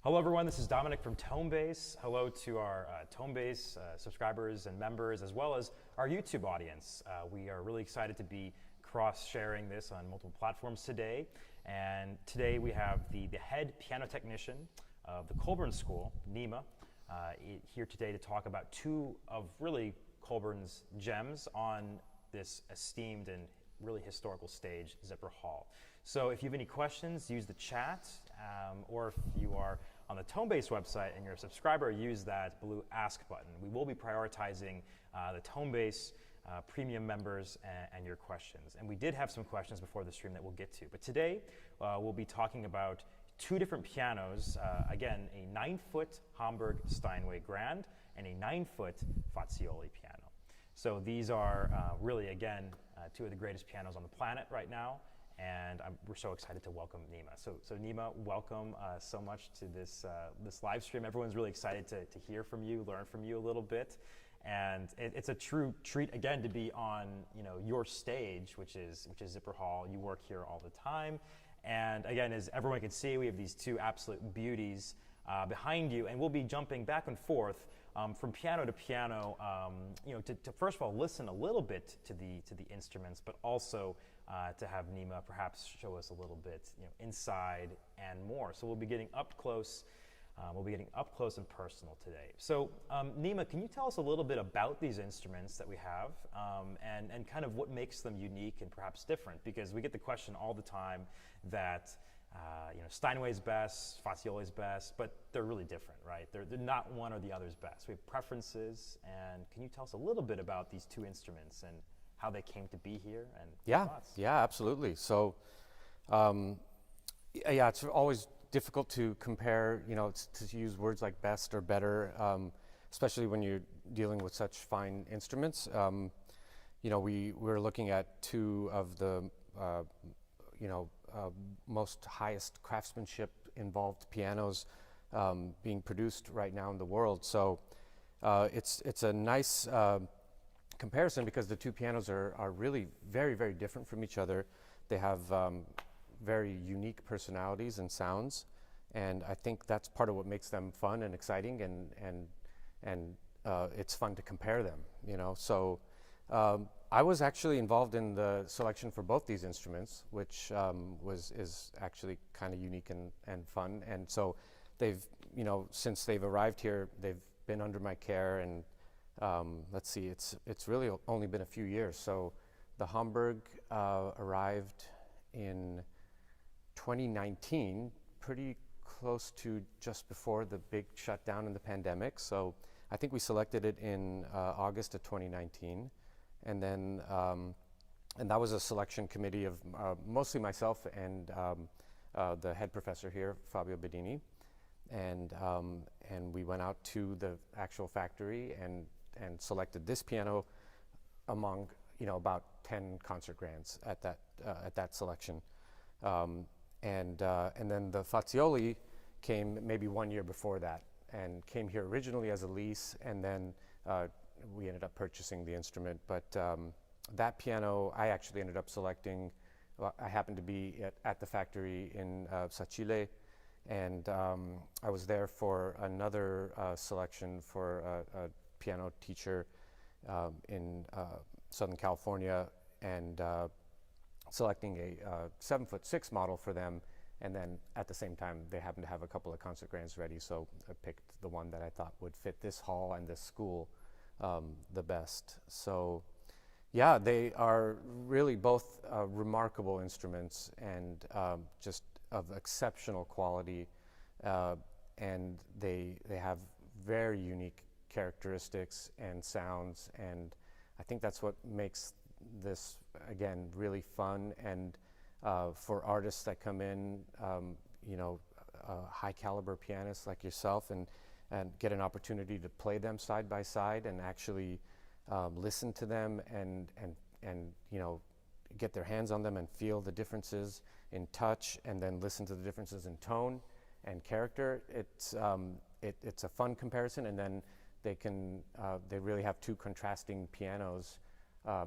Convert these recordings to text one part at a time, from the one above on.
Hello everyone, this is Dominic from Tonebase. Hello to our Tonebase subscribers and members, as well as our YouTube audience. We are really excited to be cross-sharing this on multiple platforms today. And today we have the head piano technician of the Colburn School, Neema, here today to talk about two of really Colburn's gems on this esteemed and really historical stage, Zipper Hall. So if you have any questions, use the chat, or if you are on the Tonebase website and you're a subscriber, use that blue Ask button. We will be prioritizing the Tonebase premium members and your questions. And we did have some questions before the stream that we'll get to. But today, we'll be talking about two different pianos. Again, a 9-foot Hamburg Steinway Grand and a 9-foot Fazioli piano. So these are really, again, two of the greatest pianos on the planet right now. And we're so excited to welcome Neema. So Neema, welcome so much to this live stream. Everyone's really excited to hear from you, learn from you a little bit. And it's a true treat, again, to be on your stage, which is Zipper Hall. You work here all the time. And again, as everyone can see, we have these two absolute beauties behind you. And we'll be jumping back and forth from piano to piano, to first of all listen a little bit to the instruments, but also to have Neema perhaps show us a little bit, inside and more. So we'll be getting up close. And personal today. So Neema, can you tell us a little bit about these instruments that we have, and kind of what makes them unique and perhaps different? Because we get the question all the time that Steinway's best, Fazioli's best, but they're really different, right? They're not one or the other's best. We have preferences, and can you tell us a little bit about these two instruments and how they came to be here and thoughts? Yeah, absolutely. So, it's always difficult to compare, to use words like best or better, especially when you're dealing with such fine instruments. We're looking at two of the, most highest craftsmanship involved pianos being produced right now in the world. So it's a nice comparison because the two pianos are really very, very different from each other. They have very unique personalities and sounds, and I think that's part of what makes them fun and exciting, and it's fun to compare them. So I was actually involved in the selection for both these instruments, which is actually kind of unique and fun. And so they've since they've arrived here, they've been under my care, and let's see, it's really only been a few years. So the Hamburg arrived in 2019, pretty close to just before the big shutdown in the pandemic. So I think we selected it in August of 2019. And then, and that was a selection committee of mostly myself and the head professor here, Fabio Bedini. And we went out to the actual factory and selected this piano among, about 10 concert grands at that selection. And then the Fazioli came maybe 1 year before that and came here originally as a lease, and then we ended up purchasing the instrument. But that piano I actually ended up selecting. I happened to be at the factory in Sacile, and I was there for another selection for a piano teacher in Southern California, and selecting a 7'6" model for them, and then at the same time they happened to have a couple of concert grands ready, so I picked the one that I thought would fit this hall and this school the best. So yeah, they are really both remarkable instruments, and just of exceptional quality, and they have very unique characteristics and sounds, and I think that's what makes this, again, really fun. And for artists that come in, high caliber pianists like yourself, and get an opportunity to play them side by side and actually listen to them and get their hands on them and feel the differences in touch, and then listen to the differences in tone and character. It's a fun comparison, and then they really have two contrasting pianos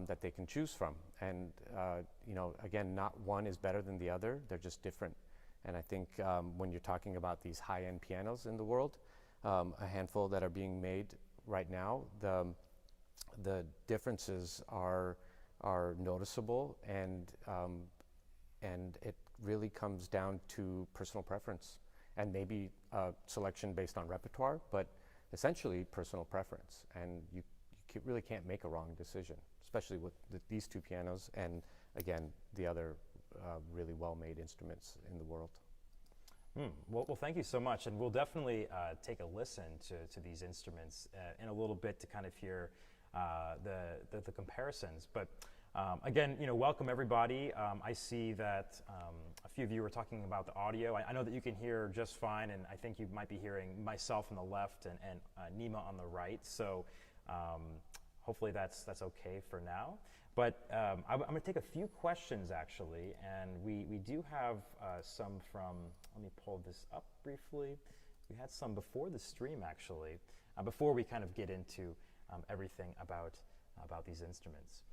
that they can choose from. And again, not one is better than the other. They're just different. And I think when you're talking about these high-end pianos in the world, a handful that are being made right now, the differences are noticeable, and it really comes down to personal preference and maybe selection based on repertoire, but essentially personal preference. And you really can't make a wrong decision, especially with these two pianos and, again, the other really well-made instruments in the world. Well, thank you so much, and we'll definitely take a listen to these instruments in a little bit to kind of hear the comparisons. But again, welcome everybody. I see that a few of you were talking about the audio. I know that you can hear just fine, and I think you might be hearing myself on the left and Neema on the right. So hopefully that's okay for now. But I'm going to take a few questions, actually, and we do have some from, let me pull this up briefly. We had some before the stream, actually, before we kind of get into everything about these instruments.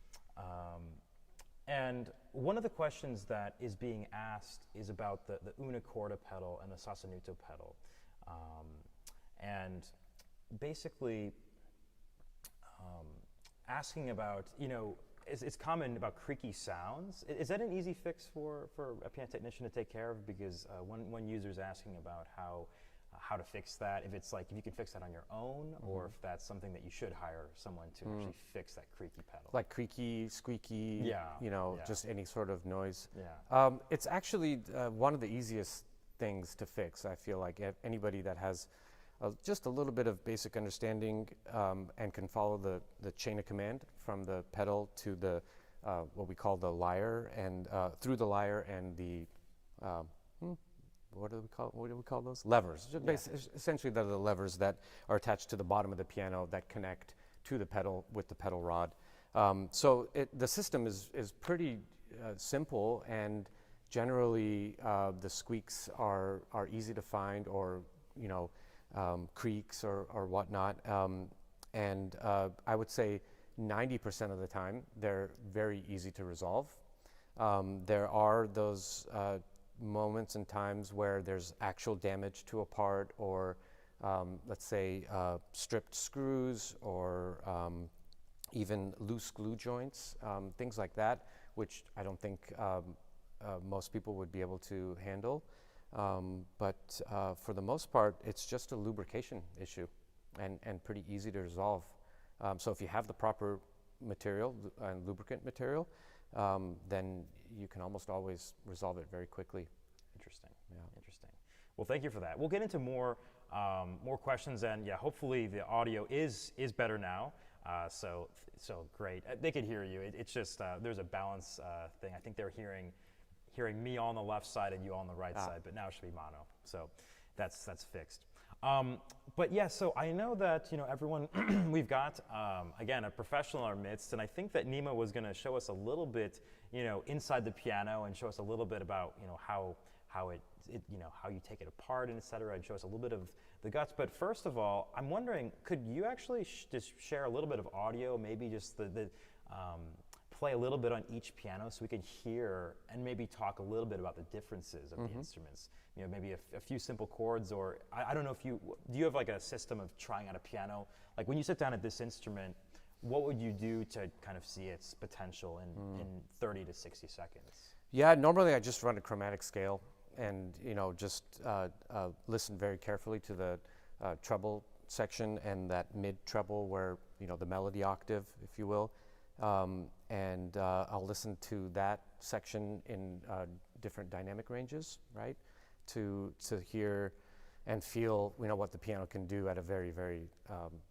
And one of the questions that is being asked is about the una corda pedal and the sostenuto pedal. And basically asking about, it's common about creaky sounds. Is that an easy fix for a piano technician to take care of? Because one user is asking about how to fix that. If it's like, if you can fix that on your own, or if that's something that you should hire someone to actually fix that creaky pedal. Like creaky, squeaky, just any sort of noise. Yeah. It's actually one of the easiest things to fix. I feel like anybody that has just a little bit of basic understanding and can follow the chain of command from the pedal to the what we call the lyre, and through the lyre and the what do we call those? Levers. Essentially, they're the levers that are attached to the bottom of the piano that connect to the pedal with the pedal rod. So the system is pretty simple, and generally the squeaks are easy to find, or creaks or whatnot. And I would say 90% of the time they're very easy to resolve. There are those moments and times where there's actual damage to a part, or let's say stripped screws, or even loose glue joints, things like that, which I don't think most people would be able to handle. But for the most part, it's just a lubrication issue, and pretty easy to resolve. So if you have the proper material and lubricant material, then you can almost always resolve it very quickly. Interesting. Yeah. Interesting. Well, thank you for that. We'll get into more questions, and hopefully the audio is better now. So great. They could hear you. It's just there's a balance thing. I think they're hearing me on the left side and you on the right side, but now it should be mono. So that's fixed. But yeah, so I know that everyone we've got again a professional in our midst, and I think that Neema was going to show us a little bit inside the piano, and show us a little bit about how you take it apart and etc., and show us a little bit of the guts. But first of all, I'm wondering, could you actually just share a little bit of audio, maybe just the play a little bit on each piano so we can hear and maybe talk a little bit about the differences of the instruments? Maybe a few simple chords, or I don't know if do you have like a system of trying out a piano? Like when you sit down at this instrument, what would you do to kind of see its potential in 30 to 60 seconds? Yeah, normally I just run a chromatic scale, and just listen very carefully to the treble section and that mid treble where the melody octave, if you will. And I'll listen to that section in different dynamic ranges, right? To hear and feel, what the piano can do at a very, very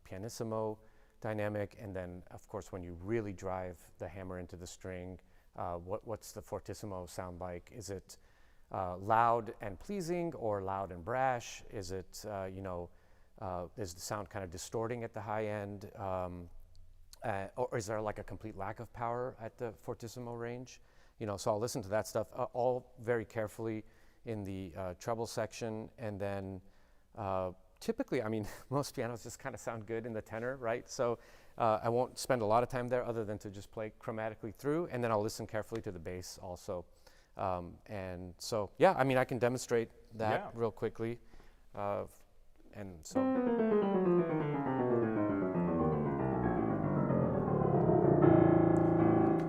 pianissimo dynamic. And then, of course, when you really drive the hammer into the string, what's the fortissimo sound like? Is it loud and pleasing, or loud and brash? Is it, is the sound kind of distorting at the high end? Or is there like a complete lack of power at the fortissimo range? So I'll listen to that stuff all very carefully in the treble section, and then typically, most pianos just kind of sound good in the tenor, right? So I won't spend a lot of time there other than to just play chromatically through, and then I'll listen carefully to the bass also. And so, yeah, I mean, I can demonstrate that Yeah. real quickly. And so.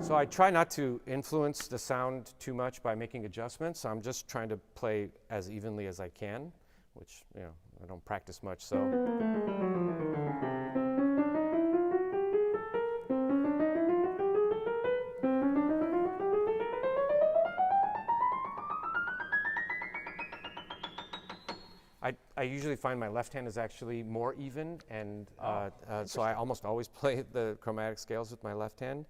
So I try not to influence the sound too much by making adjustments. I'm just trying to play as evenly as I can, which, you know, I don't practice much, so. I usually find my left hand is actually more even, and so I almost always play the chromatic scales with my left hand.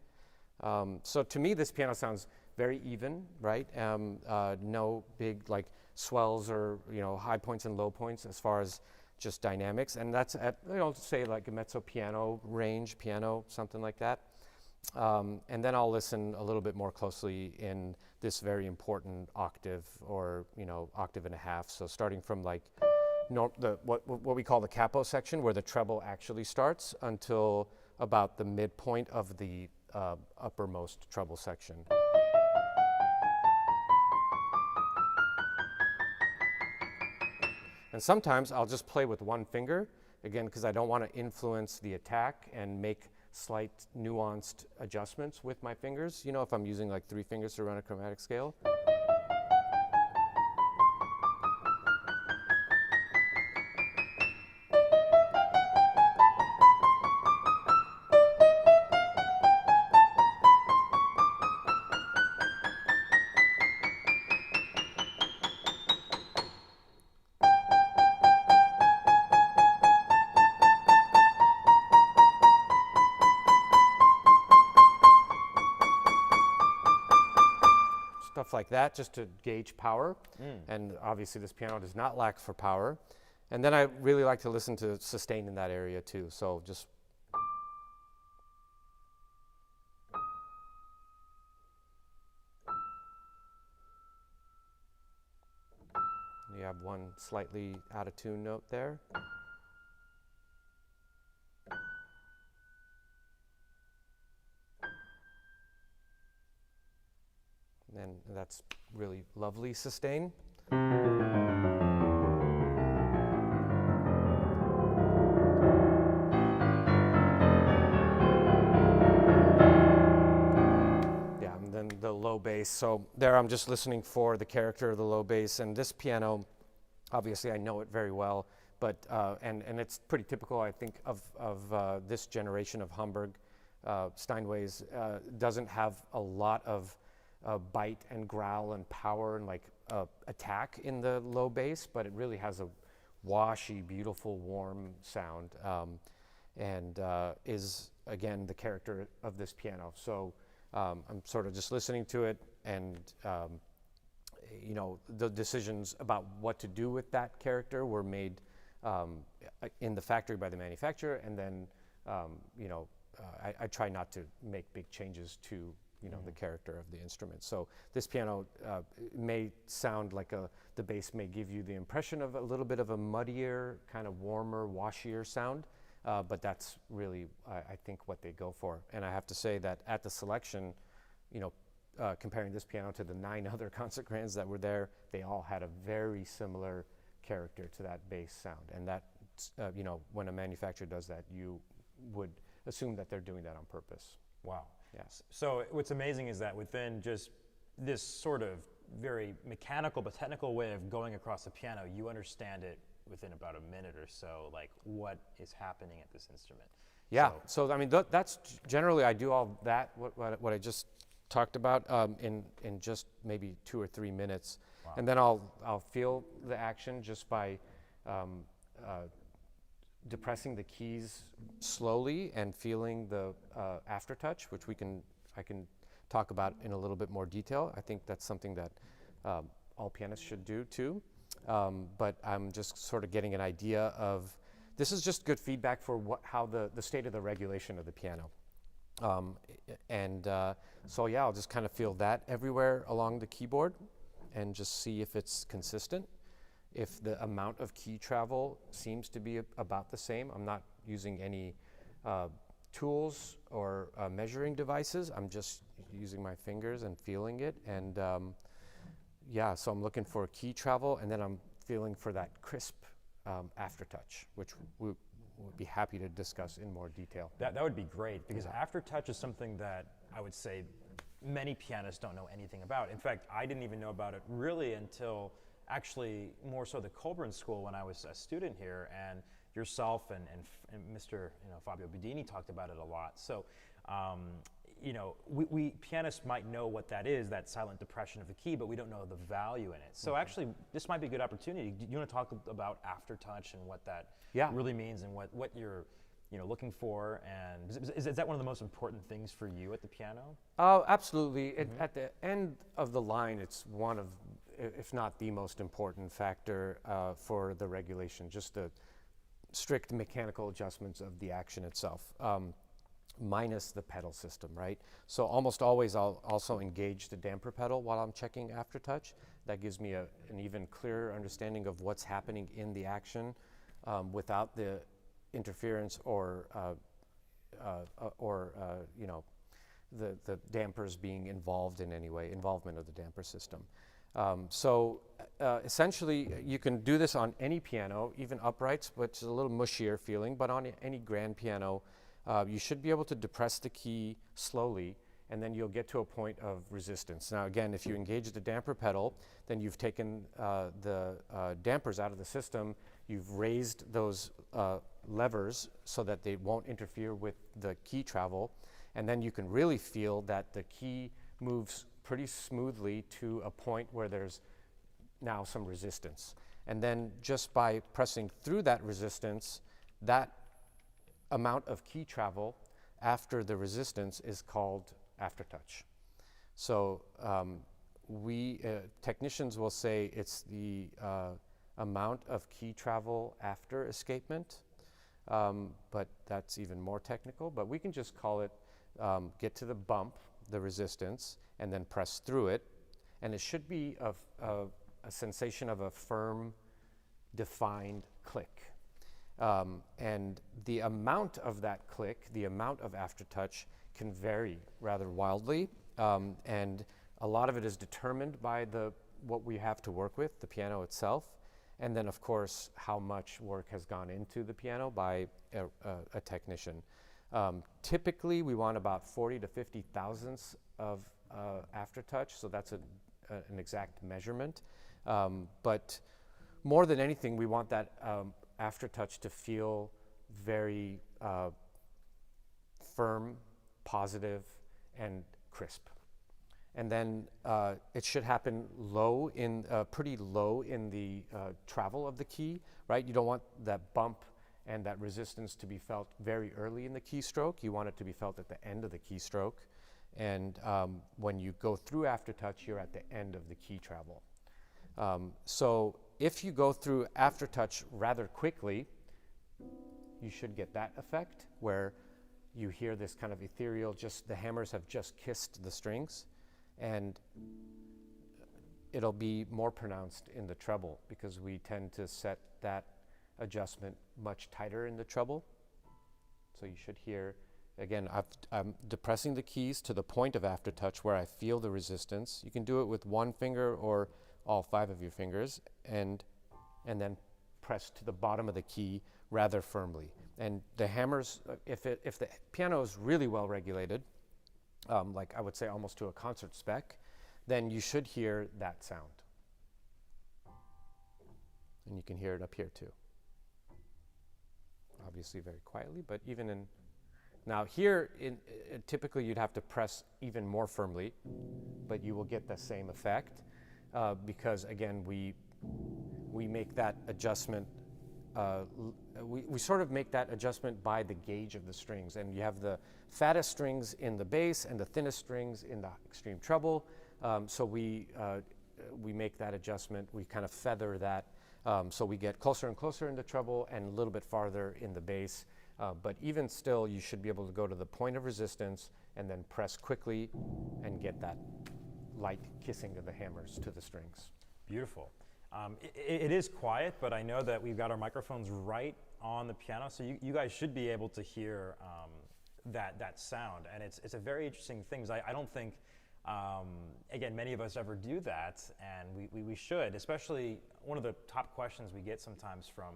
So to me, this piano sounds very even, right? No big like swells or, you know, high points and low points as far as just dynamics, and that's at, you know, say like a mezzo piano range, piano, something like that. And then I'll listen a little bit more closely in this very important octave, or, you know, octave and a half. So starting from like what we call the capo section, where the treble actually starts, until about the midpoint of the uppermost treble section. And sometimes I'll just play with one finger, again, because I don't want to influence the attack and make slight nuanced adjustments with my fingers. You know, if I'm using like 3 fingers to run a chromatic scale. Stuff like that, just to gauge power. And obviously this piano does not lack for power. And then I really like to listen to sustain in that area too. So just. You have one slightly out of tune note there. And that's really lovely sustain. Yeah, and then the low bass. So there I'm just listening for the character of the low bass. And this piano, obviously I know it very well, but and it's pretty typical, I think, of this generation of Hamburg. Steinway's doesn't have a lot of bite and growl and power and like attack in the low bass, but it really has a washy, beautiful, warm sound, and is, again, the character of this piano. So I'm sort of just listening to it, and you know, the decisions about what to do with that character were made in the factory by the manufacturer, and then you know, I try not to make big changes to, you know, the character of the instrument. So this piano may sound like the bass may give you the impression of a little bit of a muddier, kind of warmer, washier sound, but that's really, I think, what they go for. And I have to say that at the selection, you know, comparing this piano to the 9 other concert grands that were there, they all had a very similar character to that bass sound. And that, you know, when a manufacturer does that, you would assume that they're doing that on purpose. Wow. Yes. So what's amazing is that within just this sort of very mechanical but technical way of going across the piano, you understand it within about a minute or so, like what is happening at this instrument. Yeah. So I mean, that's generally, I do all that what I just talked about in just maybe 2 or 3 minutes. Wow. And then I'll feel the action just by depressing the keys slowly and feeling the aftertouch, which I can talk about in a little bit more detail. I think that's something that all pianists should do too. But I'm just sort of getting an idea of, this is just good feedback for how the state of the regulation of the piano. So yeah, I'll just kind of feel that everywhere along the keyboard and just see if it's consistent. If the amount of key travel seems to be about the same, I'm not using any tools or measuring devices. I'm just using my fingers and feeling it. And yeah, so I'm looking for key travel, and then I'm feeling for that crisp aftertouch, which we would be happy to discuss in more detail. That would be great, because aftertouch is something that I would say many pianists don't know anything about. In fact, I didn't even know about it really until actually more so the Colburn School when I was a student here, and yourself and Mr. Fabio Bedini talked about it a lot. So, we pianists might know what that is, that silent depression of the key, but we don't know the value in it. So actually, this might be a good opportunity. Do you want to talk about aftertouch and what that really means, and what you're looking for, and is that one of the most important things for you at the piano? Oh, absolutely. At the end of the line, it's one of, if not the most important factor for the regulation, just the strict mechanical adjustments of the action itself, minus the pedal system, right? So almost always I'll also engage the damper pedal while I'm checking aftertouch. That gives me an even clearer understanding of what's happening in the action without the interference or the dampers being involved in any way, involvement of the damper system. Essentially, you can do this on any piano, even uprights, which is a little mushier feeling, but on any grand piano, you should be able to depress the key slowly, and then you'll get to a point of resistance. Now again, if you engage the damper pedal, then you've taken the dampers out of the system, you've raised those levers so that they won't interfere with the key travel, and then you can really feel that the key moves pretty smoothly to a point where there's now some resistance. And then just by pressing through that resistance, that amount of key travel after the resistance is called aftertouch. So we technicians will say it's the amount of key travel after escapement, but that's even more technical. But we can just call it get to the bump, the resistance, and then press through it, and it should be a sensation of a firm, defined click. And the amount of that click, the amount of aftertouch, can vary rather wildly, and a lot of it is determined by what we have to work with, the piano itself, and then of course how much work has gone into the piano by a technician. Typically we want about 40 to 50 thousandths of aftertouch, so that's an exact measurement, but more than anything we want that aftertouch to feel very firm, positive, and crisp. And then it should happen pretty low in the travel of the key, right? You don't want that bump and that resistance to be felt very early in the keystroke. You want it to be felt at the end of the keystroke. And when you go through aftertouch, you're at the end of the key travel. So if you go through aftertouch rather quickly, you should get that effect where you hear this kind of ethereal, the hammers have just kissed the strings, and it'll be more pronounced in the treble because we tend to set that adjustment much tighter in the treble. So you should hear, again, I'm depressing the keys to the point of aftertouch where I feel the resistance. You can do it with one finger or all 5 of your fingers, and then press to the bottom of the key rather firmly. And the hammers, if the piano is really well regulated, like I would say almost to a concert spec, then you should hear that sound. And you can hear it up here too. Obviously very quietly, but even in, now here, typically you'd have to press even more firmly, but you will get the same effect because again, we make that adjustment, we sort of make that adjustment by the gauge of the strings, and you have the fattest strings in the bass and the thinnest strings in the extreme treble. So we make that adjustment, we kind of feather that, so we get closer and closer in the treble and a little bit farther in the bass. But even still, you should be able to go to the point of resistance and then press quickly and get that light kissing of the hammers to the strings. Beautiful. It is quiet, but I know that we've got our microphones right on the piano, so you guys should be able to hear that sound. And it's a very interesting thing. I don't think Again, many of us ever do that, and we should. Especially one of the top questions we get sometimes from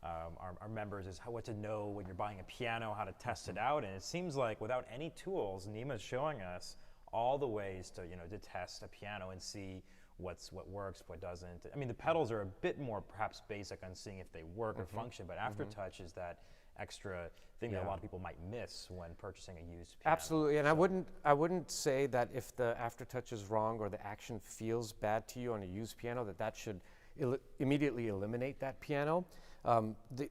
our members is what to know when you're buying a piano, how to test it out. And it seems like without any tools, Neema's showing us all the ways to to test a piano and see what works, what doesn't. I mean, the pedals are a bit more perhaps basic on seeing if they work or function, but aftertouch is that extra thing that a lot of people might miss when purchasing a used piano. Absolutely, and I wouldn't say that if the aftertouch is wrong or the action feels bad to you on a used piano that should immediately eliminate that piano.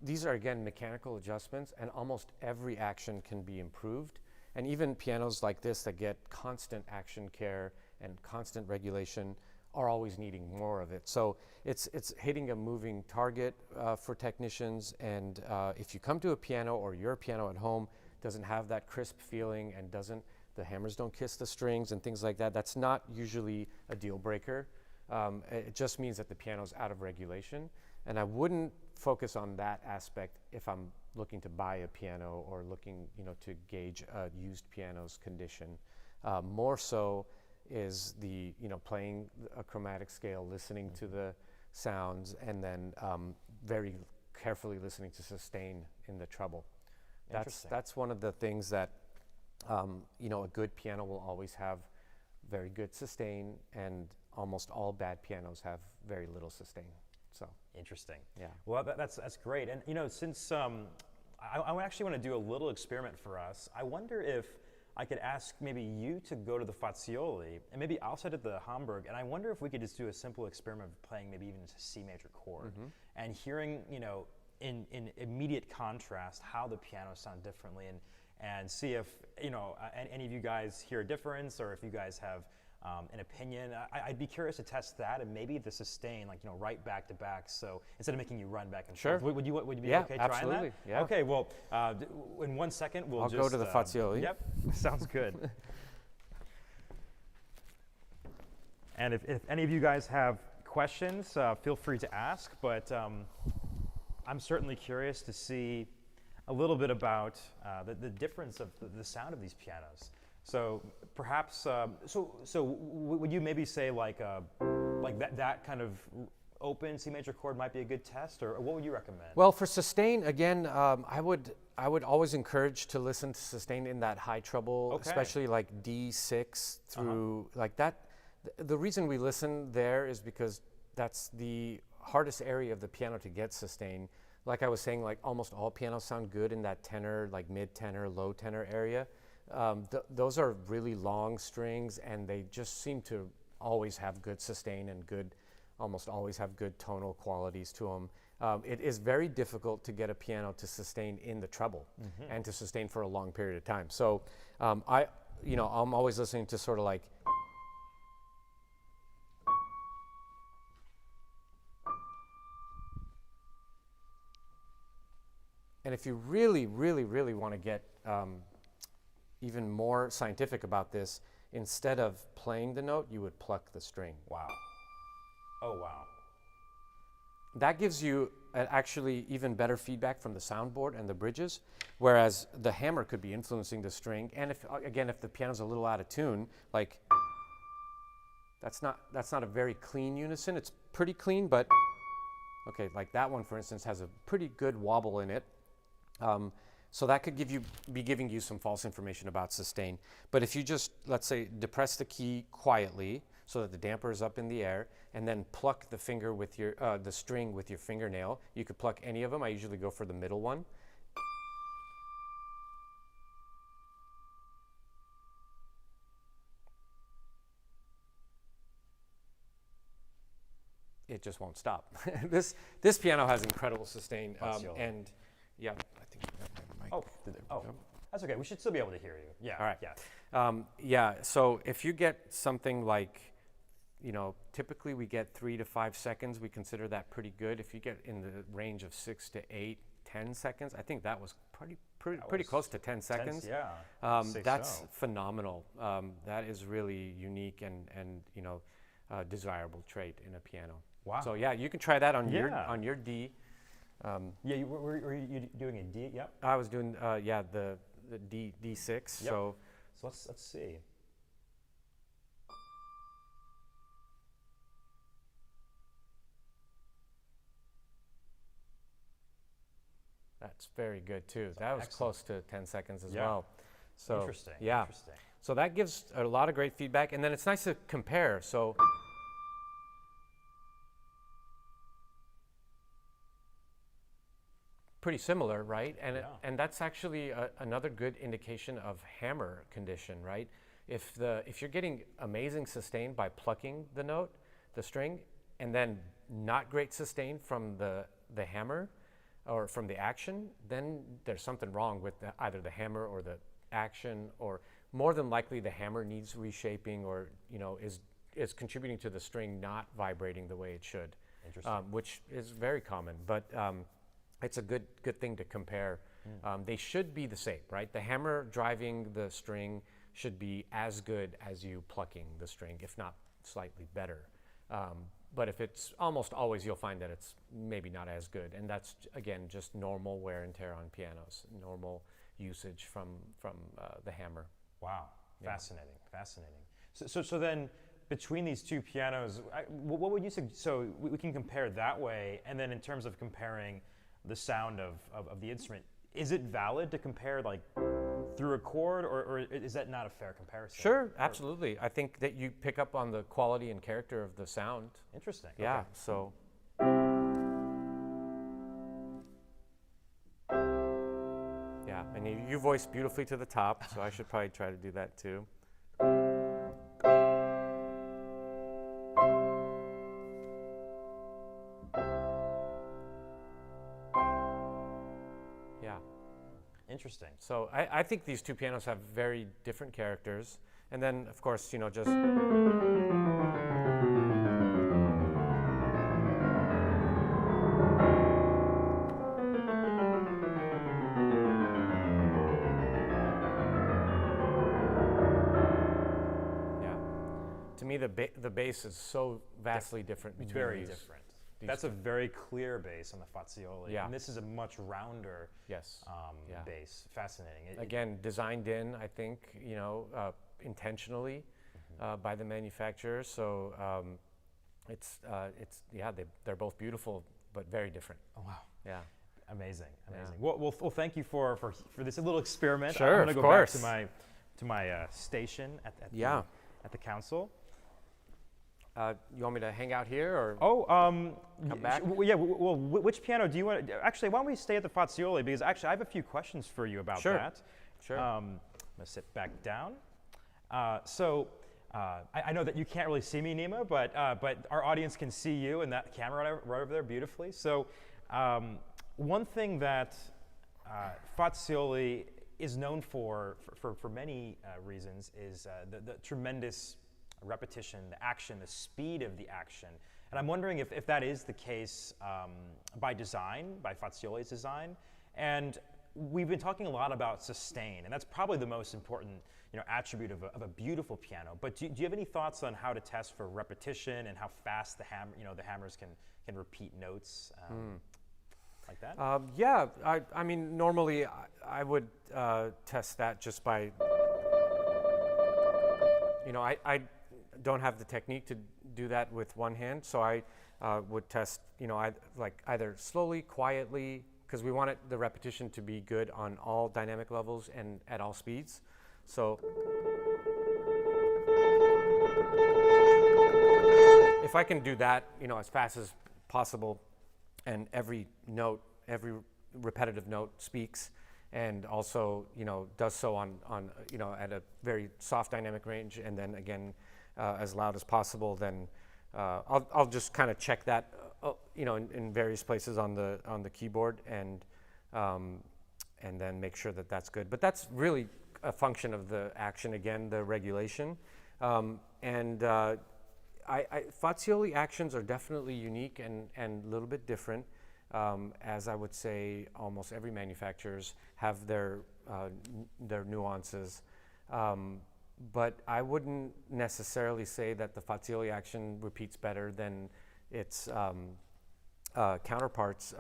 These are again mechanical adjustments, and almost every action can be improved. And even pianos like this that get constant action care and constant regulation are always needing more of it. So it's hitting a moving target for technicians. And if you come to a piano or your piano at home doesn't have that crisp feeling and the hammers don't kiss the strings and things like that, that's not usually a deal breaker. It just means that the piano's out of regulation. And I wouldn't focus on that aspect if I'm looking to buy a piano or looking, to gauge a used piano's condition. More so is the, playing a chromatic scale, listening to the sounds, and then very carefully listening to sustain in the treble. That's one of the things that, a good piano will always have very good sustain, and almost all bad pianos have very little sustain. So interesting. Yeah. Well, that's great. And since I actually want to do a little experiment for us, I wonder if I could ask maybe you to go to the Fazioli, and maybe I'll sit at the Hamburg, and I wonder if we could just do a simple experiment of playing maybe even a C major chord, and hearing, in immediate contrast how the pianos sound differently, and see if, any of you guys hear a difference, or if you guys have an opinion. I'd be curious to test that, and maybe the sustain, right back to back. So instead of making you run back and forth, would you be okay trying that? Yeah. Okay. Well, in 1 second I'll go to the Fazioli. Yep. Sounds good. And if any of you guys have questions, feel free to ask. But I'm certainly curious to see a little bit about the difference of the sound of these pianos. So perhaps, would you maybe say like that kind of open C major chord might be a good test, or what would you recommend? Well, for sustain, again, I would always encourage to listen to sustain in that high treble, especially like D6 through like that. The reason we listen there is because that's the hardest area of the piano to get sustain. Like I was saying, like almost all pianos sound good in that tenor, like mid tenor, low tenor area. Those are really long strings, and they just seem to always have good sustain and almost always have good tonal qualities to them. It is very difficult to get a piano to sustain in the treble and to sustain for a long period of time. So I'm always listening to sort of like, and if you really, really, really want to get even more scientific about this, instead of playing the note, you would pluck the string. Wow. Oh, wow. That gives you actually even better feedback from the soundboard and the bridges, whereas the hammer could be influencing the string. And if the piano's a little out of tune, like that's not a very clean unison. It's pretty clean, but okay, like that one, for instance, has a pretty good wobble in it. So that could be giving you some false information about sustain. But if you just, let's say, depress the key quietly so that the damper is up in the air, and then pluck the finger with the string with your fingernail, you could pluck any of them. I usually go for the middle one. It just won't stop. This piano has incredible sustain, and yeah, I think I have my mic. Oh, that's okay. We should still be able to hear you. Yeah. All right. Yeah. Yeah. So if you get something like, typically we get 3 to 5 seconds. We consider that pretty good. If you get in the range of 6 to 8, 10 seconds, I think that was pretty close to 10 seconds. Yeah. That's phenomenal. That is really unique and desirable trait in a piano. Wow. So yeah, you can try that on your D. Were you doing a D? Yep. I was doing the D6. Yep. So let's see. That's very good too. That was excellent. close to 10 seconds as Yeah. well. So Interesting. yeah. Interesting. So that gives a lot of great feedback, and then it's nice to compare. So pretty similar, right? And Yeah. and that's actually another good indication of hammer condition, right? If you're getting amazing sustain by plucking the note, the string, and then not great sustain from the hammer or from the action, then there's something wrong with either the hammer or the action, or more than likely the hammer needs reshaping, or is contributing to the string not vibrating the way it should. Interesting. Which is very common, but it's a good thing to compare. They should be the same, right? The hammer driving the string should be as good as you plucking the string, if not slightly better. But if it's almost always, you'll find that it's maybe not as good, and that's again just normal wear and tear on pianos, normal usage from the hammer. Wow, fascinating, fascinating. So then, between these two pianos, what would you say? So we can compare that way, and then in terms of comparing the sound of the instrument, is it valid to compare like through a chord, or is that not a fair comparison? Sure, absolutely. I think that you pick up on the quality and character of the sound. Interesting. Yeah, Okay. so. Yeah, and you voice beautifully to the top, so I should probably try to do that too. Yeah. Interesting. So I think these two pianos have very different characters. And then, of course, just... Yeah. To me, the bass is so vastly different between Very these. different. these That's two. a very clear bass on the Fazioli. Yeah. And this is a much rounder Yes. Yeah. bass. Fascinating. Again, designed in, I think, intentionally by the manufacturer. So they're both beautiful, but very different. Oh, wow. Yeah. Amazing, amazing. Yeah. Well, thank you for this little experiment. Sure, I'm going to of go back course. to my station at the council. You want me to hang out here, or Come back? Yeah. Well, which piano do you want? Actually, why don't we stay at the Fazioli? Because actually, I have a few questions for you about Sure. that. Sure. I'm gonna sit back down. I know that you can't really see me, Neema, but our audience can see you and that camera right over there beautifully. So, one thing that Fazioli is known for many reasons is the tremendous repetition, the action, the speed of the action. And I'm wondering if that is the case by design, by Fazioli's design. And we've been talking a lot about sustain, and that's probably the most important attribute of a beautiful piano. But do you have any thoughts on how to test for repetition and how fast the hammers can repeat notes like that? Yeah, I mean, normally I would test that just by, I don't have the technique to do that with one hand, so I would test, either slowly, quietly, because we want the repetition to be good on all dynamic levels and at all speeds. So if I can do that, as fast as possible, and every note, every repetitive note speaks, and also, does so on at a very soft dynamic range, and then again, as loud as possible, then I'll just kind of check that, in various places on the keyboard, and then make sure that that's good. But that's really a function of the action, again, the regulation. Fazioli actions are definitely unique and a little bit different, as I would say almost every manufacturers have their nuances. But I wouldn't necessarily say that the Fazioli action repeats better than its counterparts.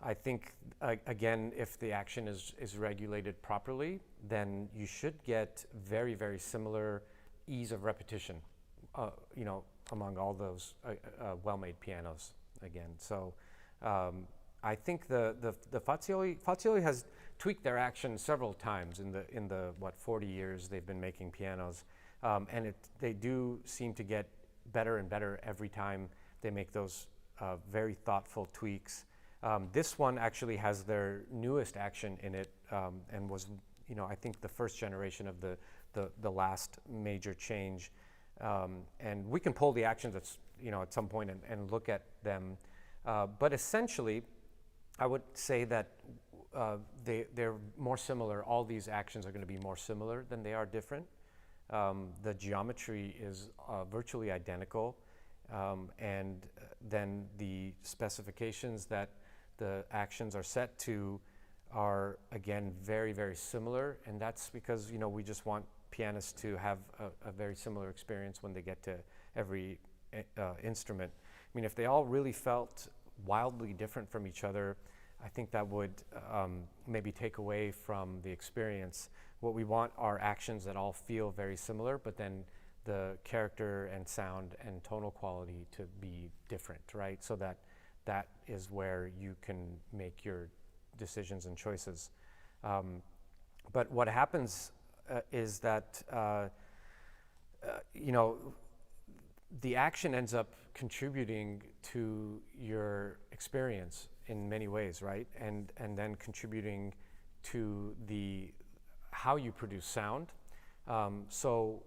I think, again, if the action is regulated properly, then you should get very, very similar ease of repetition, among all those well-made pianos, again. So I think the Fazioli has tweaked their action several times in the 40 years they've been making pianos, and they do seem to get better and better every time they make those very thoughtful tweaks. This one actually has their newest action in it, and was, I think the first generation of the last major change. And we can pull the actions at some point and look at them. But essentially, I would say that they're more similar. All these actions are going to be more similar than they are different. The geometry is virtually identical, and then the specifications that the actions are set to are, again, very, very similar. And that's because we just want pianists to have a very similar experience when they get to every instrument. I mean, if they all really felt wildly different from each other, I think that would maybe take away from the experience. What we want are actions that all feel very similar, but then the character and sound and tonal quality to be different, right? So that is where you can make your decisions and choices. But what happens is that the action ends up contributing to your experience in many ways, right? And then contributing to how you produce sound. So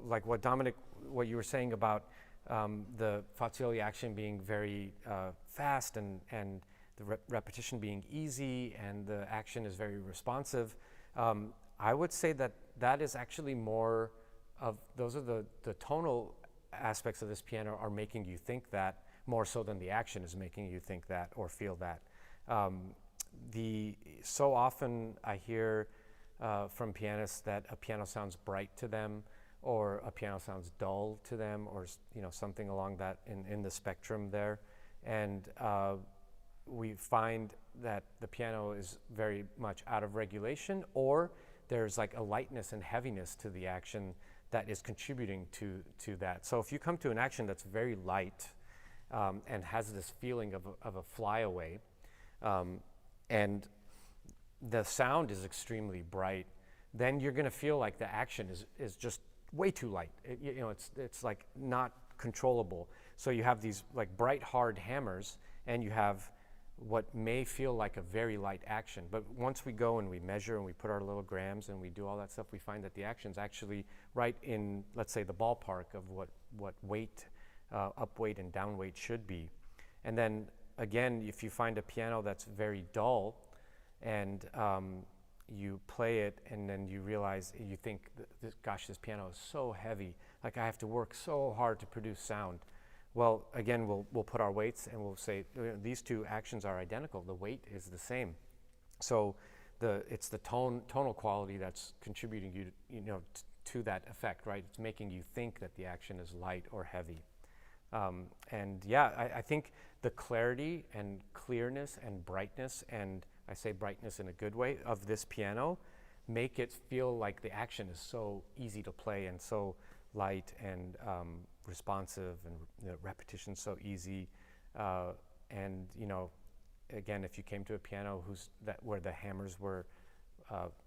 like what you were saying about the Fazioli action being very fast and the repetition being easy and the action is very responsive, I would say that is actually more of, those are the tonal aspects of this piano are making you think that more so than the action is making you think that or feel that. So often I hear from pianists that a piano sounds bright to them, or a piano sounds dull to them, or something along that in the spectrum there. And we find that the piano is very much out of regulation, or there's like a lightness and heaviness to the action that is contributing to that. So if you come to an action that's very light and has this feeling of a flyaway, and the sound is extremely bright, then you're going to feel like the action is just way too light. It's like not controllable. So you have these like bright, hard hammers, and you have what may feel like a very light action. But once we go and we measure and we put our little grams and we do all that stuff, we find that the action's actually right in, let's say, the ballpark of what weight, up weight and down weight should be. And then again, if you find a piano that's very dull and you play it and then you realize, you think, gosh, this piano is so heavy, like I have to work so hard to produce sound. Well, again, we'll put our weights and we'll say these two actions are identical. The weight is the same. So it's the tonal quality that's contributing to that effect, right? It's making you think that the action is light or heavy. And yeah, I think the clarity and clearness and brightness, and I say brightness in a good way, of this piano make it feel like the action is so easy to play and so light and responsive, and the repetition so easy. And again, if you came to a piano where the hammers were,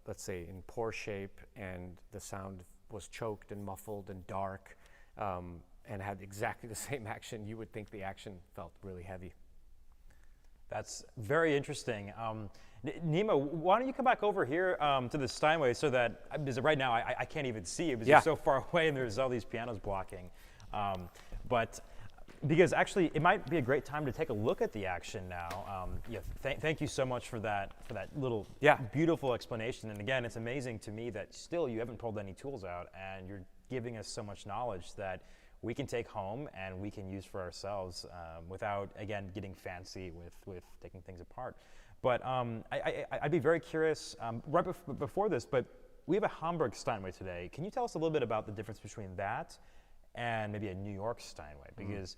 let's say, in poor shape, and the sound was choked and muffled and dark, and had exactly the same action, you would think the action felt really heavy. That's very interesting. Neema, why don't you come back over here to the Steinway, so that, because right now I can't even see it because you're so far away and there's all these pianos blocking. But because actually it might be a great time to take a look at the action now. Thank you so much for that little beautiful explanation. And again, it's amazing to me that still you haven't pulled any tools out and you're giving us so much knowledge that we can take home and we can use for ourselves without, again, getting fancy with taking things apart. But I'd be very curious, right before this, but we have a Hamburg Steinway today. Can you tell us a little bit about the difference between that and maybe a New York Steinway? Because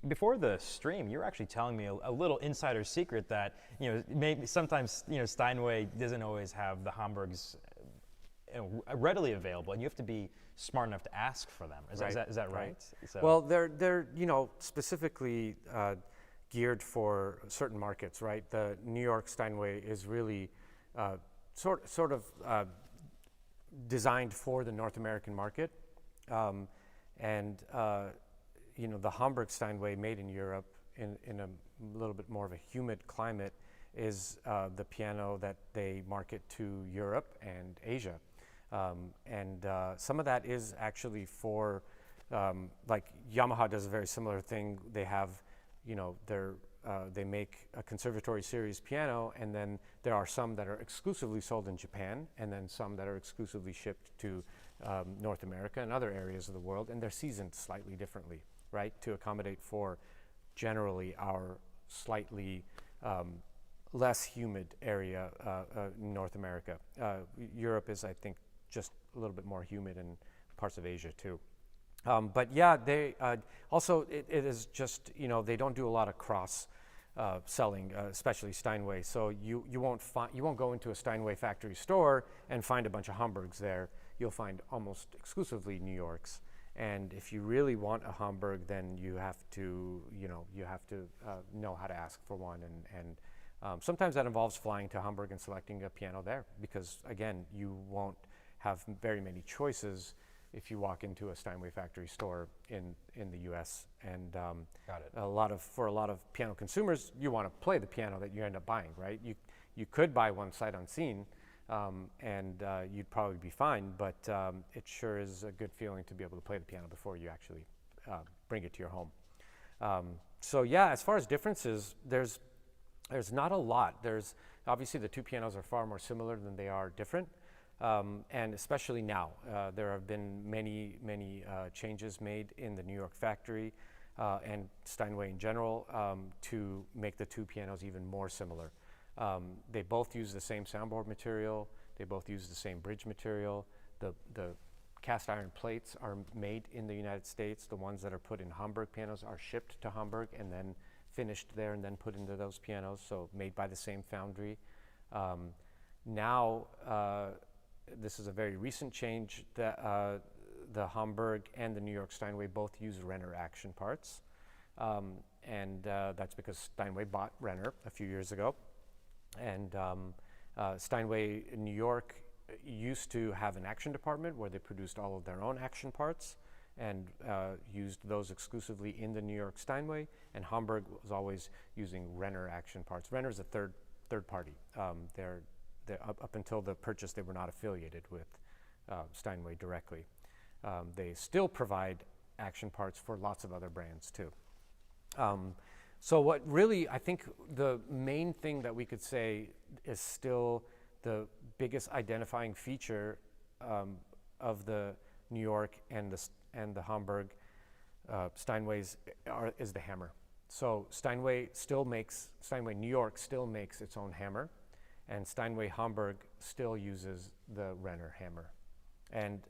before the stream, you were actually telling me a little insider secret that maybe sometimes Steinway doesn't always have the Hamburgs readily available, and you have to be smart enough to ask for them. Is that right? So. Well, they're specifically geared for certain markets, right? The New York Steinway is really sort of designed for the North American market, and the Hamburg Steinway, made in Europe in a little bit more of a humid climate, is the piano that they market to Europe and Asia. And some of that is actually for, like Yamaha does a very similar thing. They have, they make a conservatory series piano, and then there are some that are exclusively sold in Japan, and then some that are exclusively shipped to North America and other areas of the world, and they're seasoned slightly differently, right, to accommodate for generally our slightly less humid area in North America. Europe is, I think, just a little bit more humid, in parts of Asia too. But yeah, they also, it is just, they don't do a lot of cross selling, especially Steinway. So you won't go into a Steinway factory store and find a bunch of Hamburgs there. You'll find almost exclusively New Yorks. And if you really want a Hamburg, then you have to know how to ask for one. And sometimes that involves flying to Hamburg and selecting a piano there, because again, you won't have very many choices if you walk into a Steinway factory store in the U.S. And Got it. for a lot of piano consumers, you want to play the piano that you end up buying, right? You could buy one sight unseen, and you'd probably be fine, but it sure is a good feeling to be able to play the piano before you actually bring it to your home. So yeah, as far as differences, there's not a lot. There's obviously the two pianos are far more similar than they are different. And especially now, there have been many changes made in the New York factory and Steinway in general to make the two pianos even more similar. They both use the same soundboard material. They both use the same bridge material. The cast iron plates are made in the United States. The ones that are put in Hamburg pianos are shipped to Hamburg and then finished there and then put into those pianos, so made by the same foundry. Now, this is a very recent change. The Hamburg and the New York Steinway both use Renner action parts. And that's because Steinway bought Renner a few years ago. And Steinway in New York used to have an action department where they produced all of their own action parts and used those exclusively in the New York Steinway. And Hamburg was always using Renner action parts. Renner is a third party. They're up until the purchase, they were not affiliated with Steinway directly. They still provide action parts for lots of other brands too. So what really, I think the main thing that we could say is still the biggest identifying feature of the New York and the Hamburg Steinways is the hammer. So Steinway New York still makes its own hammer, and Steinway Hamburg still uses the Renner hammer. And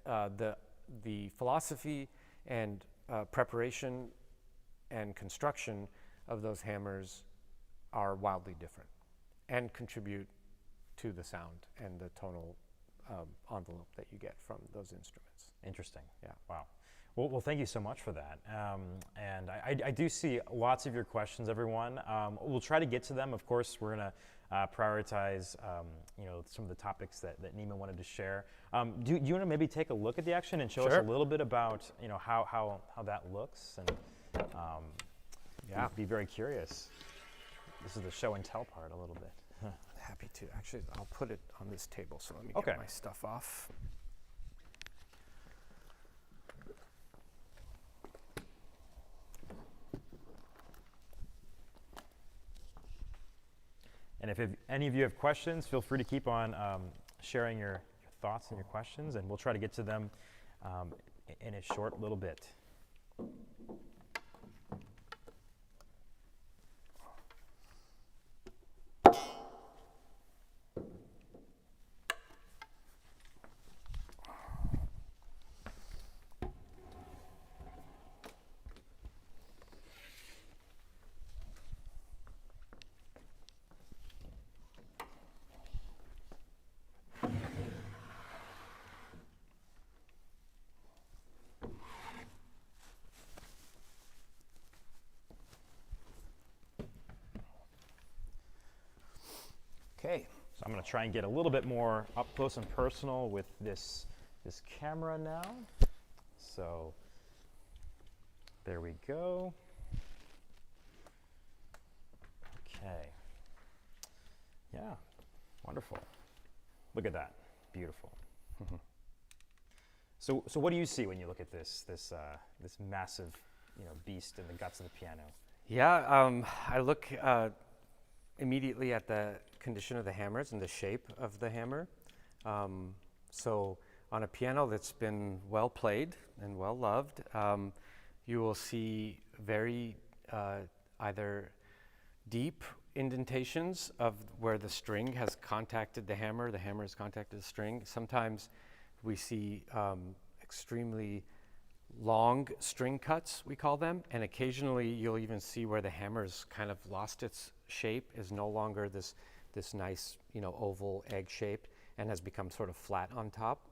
the philosophy and preparation and construction of those hammers are wildly different and contribute to the sound and the tonal envelope that you get from those instruments. Interesting. Yeah. Wow. Well, thank you so much for that. And I do see lots of your questions, everyone. We'll try to get to them. Of course, we're going to prioritize, some of the topics that Neema wanted to share. Do you want to maybe take a look at the action and show us a little bit about, how that looks? And yeah, be very curious. This is the show and tell part a little bit. Happy to. Actually, I'll put it on this table, so let me get my stuff off. And if any of you have questions, feel free to keep on sharing your thoughts and your questions, and we'll try to get to them in a short little bit. Okay, so I'm going to try and get a little bit more up close and personal with this camera now. So there we go. Okay. Yeah, wonderful. Look at that, beautiful. So what do you see when you look at this massive, beast in the guts of the piano? Yeah, I look immediately at the condition of the hammers and the shape of the hammer. So on a piano that's been well played and well loved, you will see very either deep indentations of where the string has contacted the hammer has contacted the string. Sometimes we see extremely long string cuts, we call them, and occasionally you'll even see where the hammer's kind of lost its shape, is no longer this nice, oval egg shape, and has become sort of flat on top.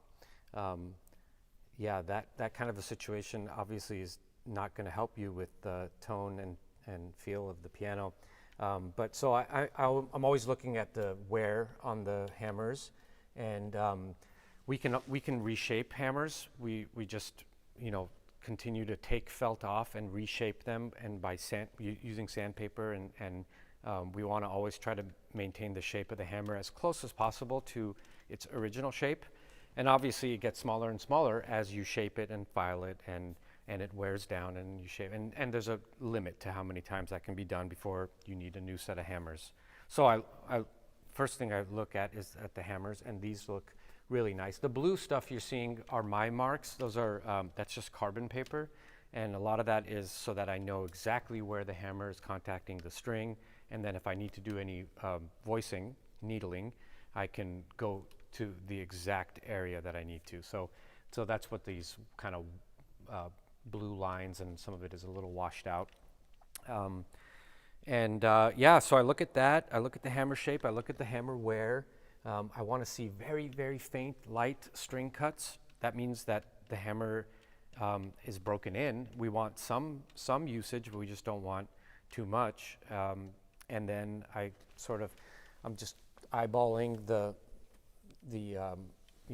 Yeah, that kind of a situation obviously is not going to help you with the tone and feel of the piano. But so I'm always looking at the wear on the hammers, and we can reshape hammers. We just continue to take felt off and reshape them, and by using sandpaper, and we want to always try to maintain the shape of the hammer as close as possible to its original shape. And obviously it gets smaller and smaller as you shape it and file it, and it wears down and you shape. And there's a limit to how many times that can be done before you need a new set of hammers. So I first thing I look at is at the hammers, and these look really nice. The blue stuff you're seeing are my marks. Those are, that's just carbon paper. And a lot of that is so that I know exactly where the hammer is contacting the string. And then if I need to do any voicing, needling, I can go to the exact area that I need to. So that's what these kind of blue lines, and some of it is a little washed out. Yeah, so I look at that. I look at the hammer shape. I look at the hammer wear. I want to see very, very faint, light string cuts. That means that the hammer is broken in. We want some usage, but we just don't want too much. And then I'm just eyeballing the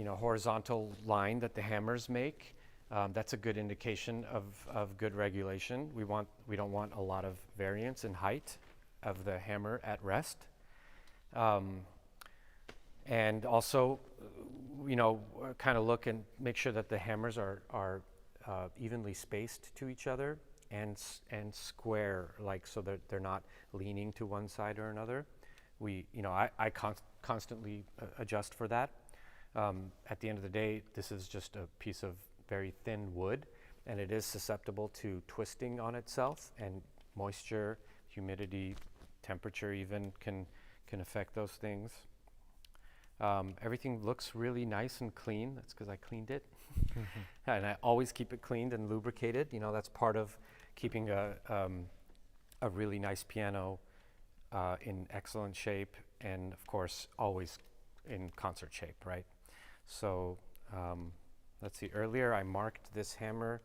horizontal line that the hammers make. That's a good indication of good regulation. We don't want a lot of variance in height of the hammer at rest. And also, kind of look and make sure that the hammers are evenly spaced to each other and square, like so that they're not leaning to one side or another. I constantly adjust for that. At the end of the day, this is just a piece of very thin wood, and it is susceptible to twisting on itself, and moisture, humidity, temperature even can affect those things. Everything looks really nice and clean. That's because I cleaned it. And I always keep it cleaned and lubricated. That's part of keeping a really nice piano in excellent shape, and of course always in concert shape, right? So let's see, earlier I marked this hammer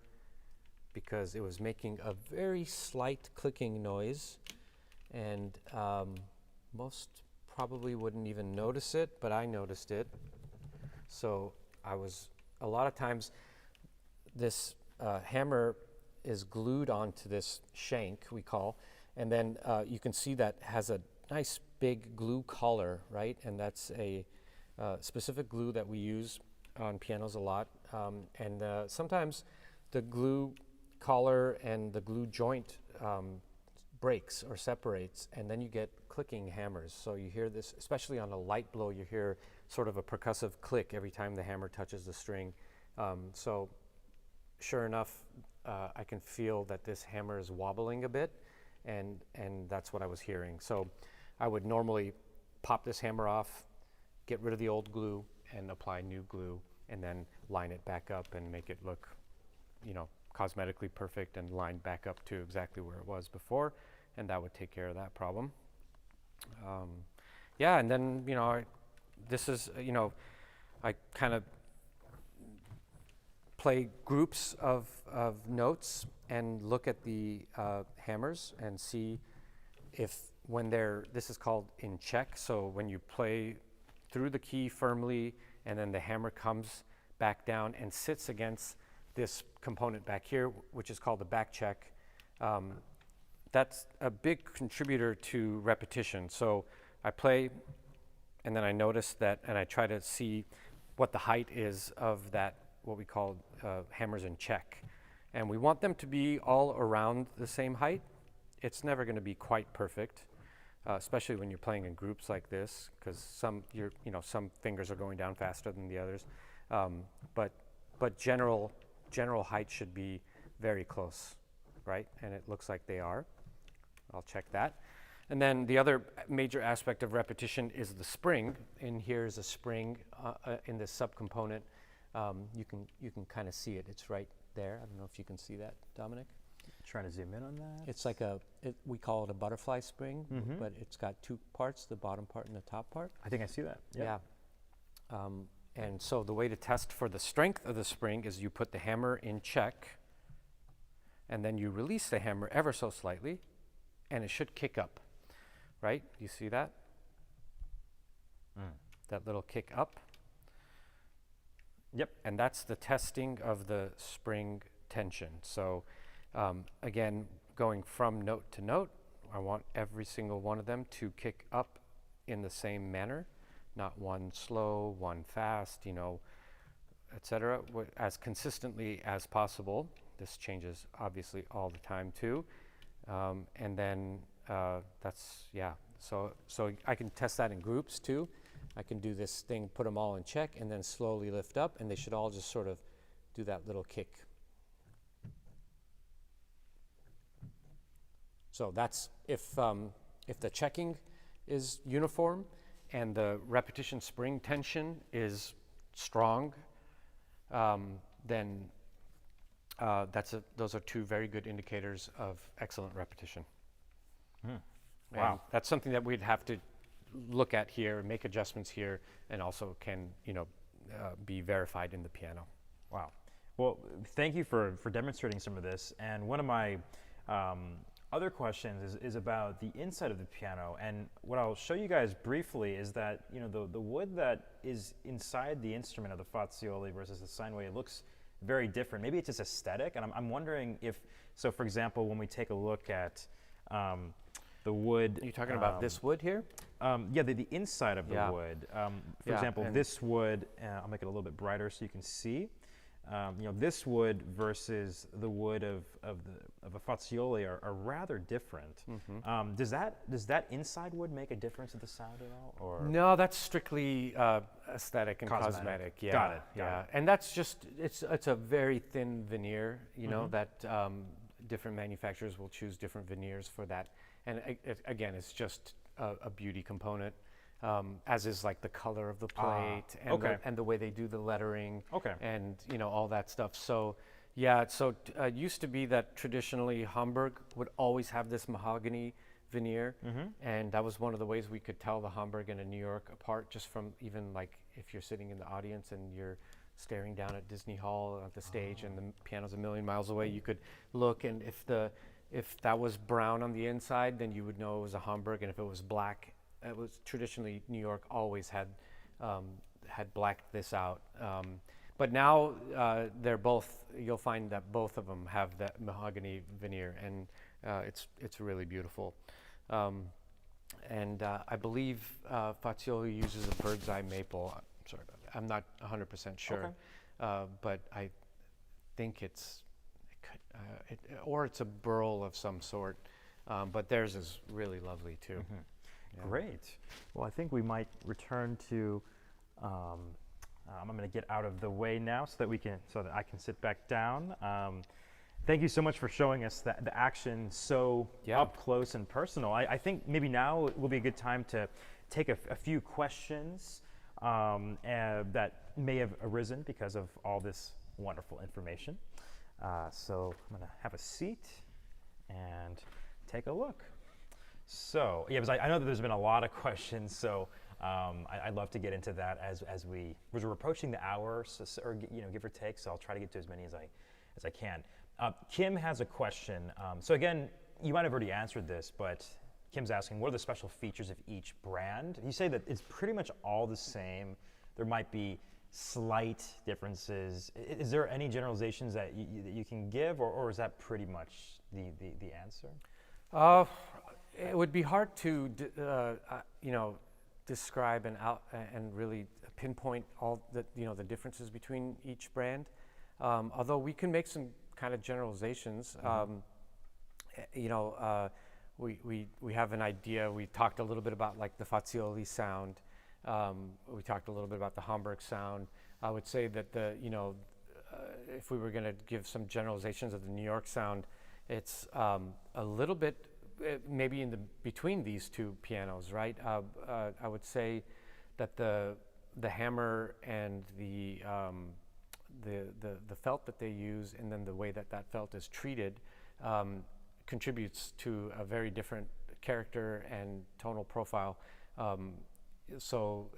because it was making a very slight clicking noise, and most probably wouldn't even notice it, but I noticed it. So a lot of times this hammer is glued onto this shank, we call, and then you can see that has a nice big glue collar, right? And that's a specific glue that we use on pianos a lot. And sometimes the glue collar and the glue joint breaks or separates, and then you get clicking hammers. So you hear this, especially on a light blow, you hear sort of a percussive click every time the hammer touches the string. So sure enough, I can feel that this hammer is wobbling a bit, and that's what I was hearing. So I would normally pop this hammer off, get rid of the old glue, and apply new glue, and then line it back up and make it look, cosmetically perfect and lined back up to exactly where it was before, and that would take care of that problem. Yeah, and then, this is, I kind of play groups of notes and look at the hammers and see if when this is called in check. So when you play through the key firmly, and then the hammer comes back down and sits against this component back here, which is called the back check. That's a big contributor to repetition. So I play, and then I notice that, and I try to see what the height is of that, what we call hammers in check. And we want them to be all around the same height. It's never going to be quite perfect, especially when you're playing in groups like this, because some fingers are going down faster than the others. But general height should be very close, right? And it looks like they are. I'll check that. And then the other major aspect of repetition is the spring. And here's a spring in this subcomponent. You can kind of see it. It's right there. I don't know if you can see that, Dominic. Trying to zoom in on that. It's like we call it a butterfly spring, but it's got two parts, the bottom part and the top part. I think I see that. Yeah. And so the way to test for the strength of the spring is you put the hammer in check, and then you release the hammer ever so slightly, and it should kick up, right? You see that? That little kick up. Yep. And that's the testing of the spring tension. So again, going from note to note, I want every single one of them to kick up in the same manner, not one slow, one fast, etc., as consistently as possible. This changes obviously all the time too. And then so I can test that in groups too. I can do this thing, put them all in check, and then slowly lift up, and they should all just sort of do that little kick. So that's if the checking is uniform and the repetition spring tension is strong, then those are two very good indicators of excellent repetition. Wow. And that's something that we'd have to look at here, make adjustments here, and also can be verified in the piano. Wow. Well, thank you for demonstrating some of this. And one of my other questions is about the inside of the piano. And what I'll show you guys briefly is that the wood that is inside the instrument of the Fazioli versus the Steinway looks very different. Maybe it's just aesthetic, and I'm wondering if, so for example, when we take a look at the wood. Are you talking about this wood here? Yeah, the inside of the wood. For example, this wood, I'll make it a little bit brighter so you can see. This wood versus the wood of a Fazioli are rather different. Does that inside wood make a difference in the sound at all? Or no, that's strictly aesthetic and cosmetic. Yeah, got it. And that's just it's a very thin veneer. That different manufacturers will choose different veneers for that. And again, it's just a beauty component. As is like the color of the plate and the way they do the lettering and all that stuff. So it used to be that traditionally Hamburg would always have this mahogany veneer, and that was one of the ways we could tell the Hamburg and a New York apart, just from even like if you're sitting in the audience and you're staring down at Disney Hall at the stage and the piano's a million miles away, you could look, and if that was brown on the inside, then you would know it was a Hamburg, and if it was black, it was traditionally New York always had blacked this out. But now they're both. You'll find that both of them have that mahogany veneer, and it's really beautiful. And I believe Fazioli uses a bird's eye maple. I'm sorry about that. I'm not 100% sure, but I think it's a burl of some sort. But theirs is really lovely too. Yeah. Great. Well, I think we might return to. I'm going to get out of the way now so that I can sit back down. Thank you so much for showing us the action so up close and personal. I think maybe now will be a good time to take a few questions that may have arisen because of all this wonderful information. So I'm going to have a seat and take a look. So, because I know that there's been a lot of questions, so I'd love to get into that as we're approaching the hour, or give or take. So I'll try to get to as many as I can. Kim has a question. So again, you might have already answered this, but Kim's asking, what are the special features of each brand? You say that it's pretty much all the same. There might be slight differences. Is there any generalizations that you can give, or is that pretty much the answer? It would be hard to describe and really pinpoint all the differences between each brand. Although we can make some kind of generalizations. We have an idea. We talked a little bit about like the Fazioli sound. We talked a little bit about the Hamburg sound. I would say that if we were going to give some generalizations of the New York sound, it's a little bit maybe between these two pianos, right? I would say that the hammer and the felt that they use, and then the way that felt is treated, contributes to a very different character and tonal profile. So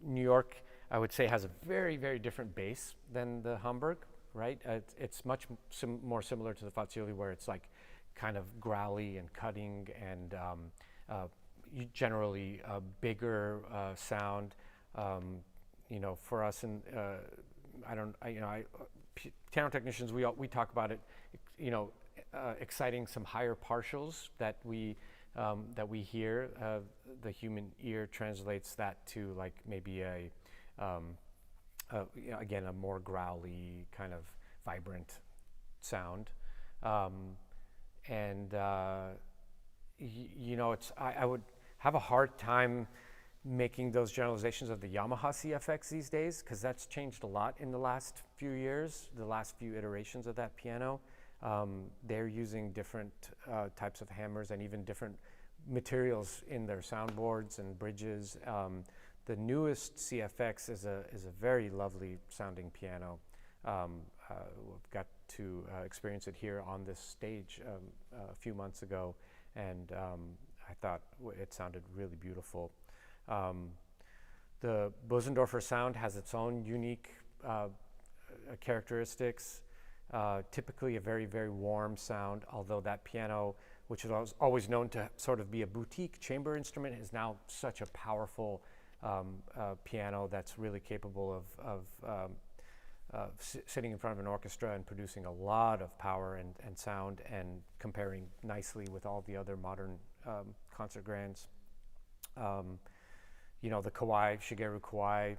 New York, I would say, has a very, very different bass than the Hamburg, right? It's much more similar to the Fazioli, where it's like kind of growly and cutting and generally a bigger sound. For us, and piano technicians, we talk about it, exciting some higher partials that we hear. The human ear translates that to like maybe again a more growly kind of vibrant sound, I would have a hard time making those generalizations of the Yamaha CFX these days, because that's changed a lot in the last few years, the last few iterations of that piano. They're using different types of hammers and even different materials in their soundboards and bridges. The newest CFX is a very lovely sounding piano. We've got to experience it here on this stage a few months ago, and I thought it sounded really beautiful. The Bösendorfer sound has its own unique characteristics. Typically a very, very warm sound, although that piano, which was always known to sort of be a boutique chamber instrument, is now such a powerful piano that's really capable of sitting in front of an orchestra and producing a lot of power and sound, and comparing nicely with all the other modern concert grands. The Kawai, Shigeru Kawai,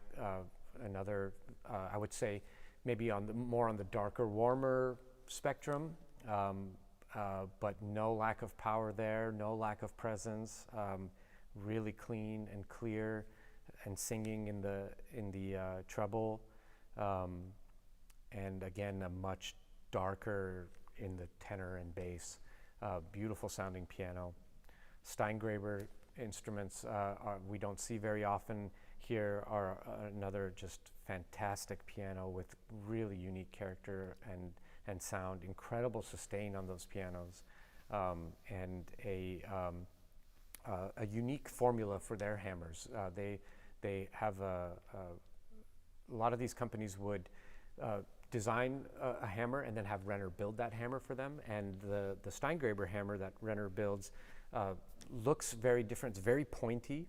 another, I would say, maybe more on the darker, warmer spectrum, but no lack of power there, no lack of presence, really clean and clear, and singing in the treble, and again a much darker in the tenor and bass. Beautiful sounding piano. Steingraber instruments we don't see very often here are another just fantastic piano with really unique character and sound, incredible sustain on those pianos, and a unique formula for their hammers. They have a lot of these companies would design a hammer and then have Renner build that hammer for them, and the Steingraber hammer that Renner builds looks very different. It's very pointy,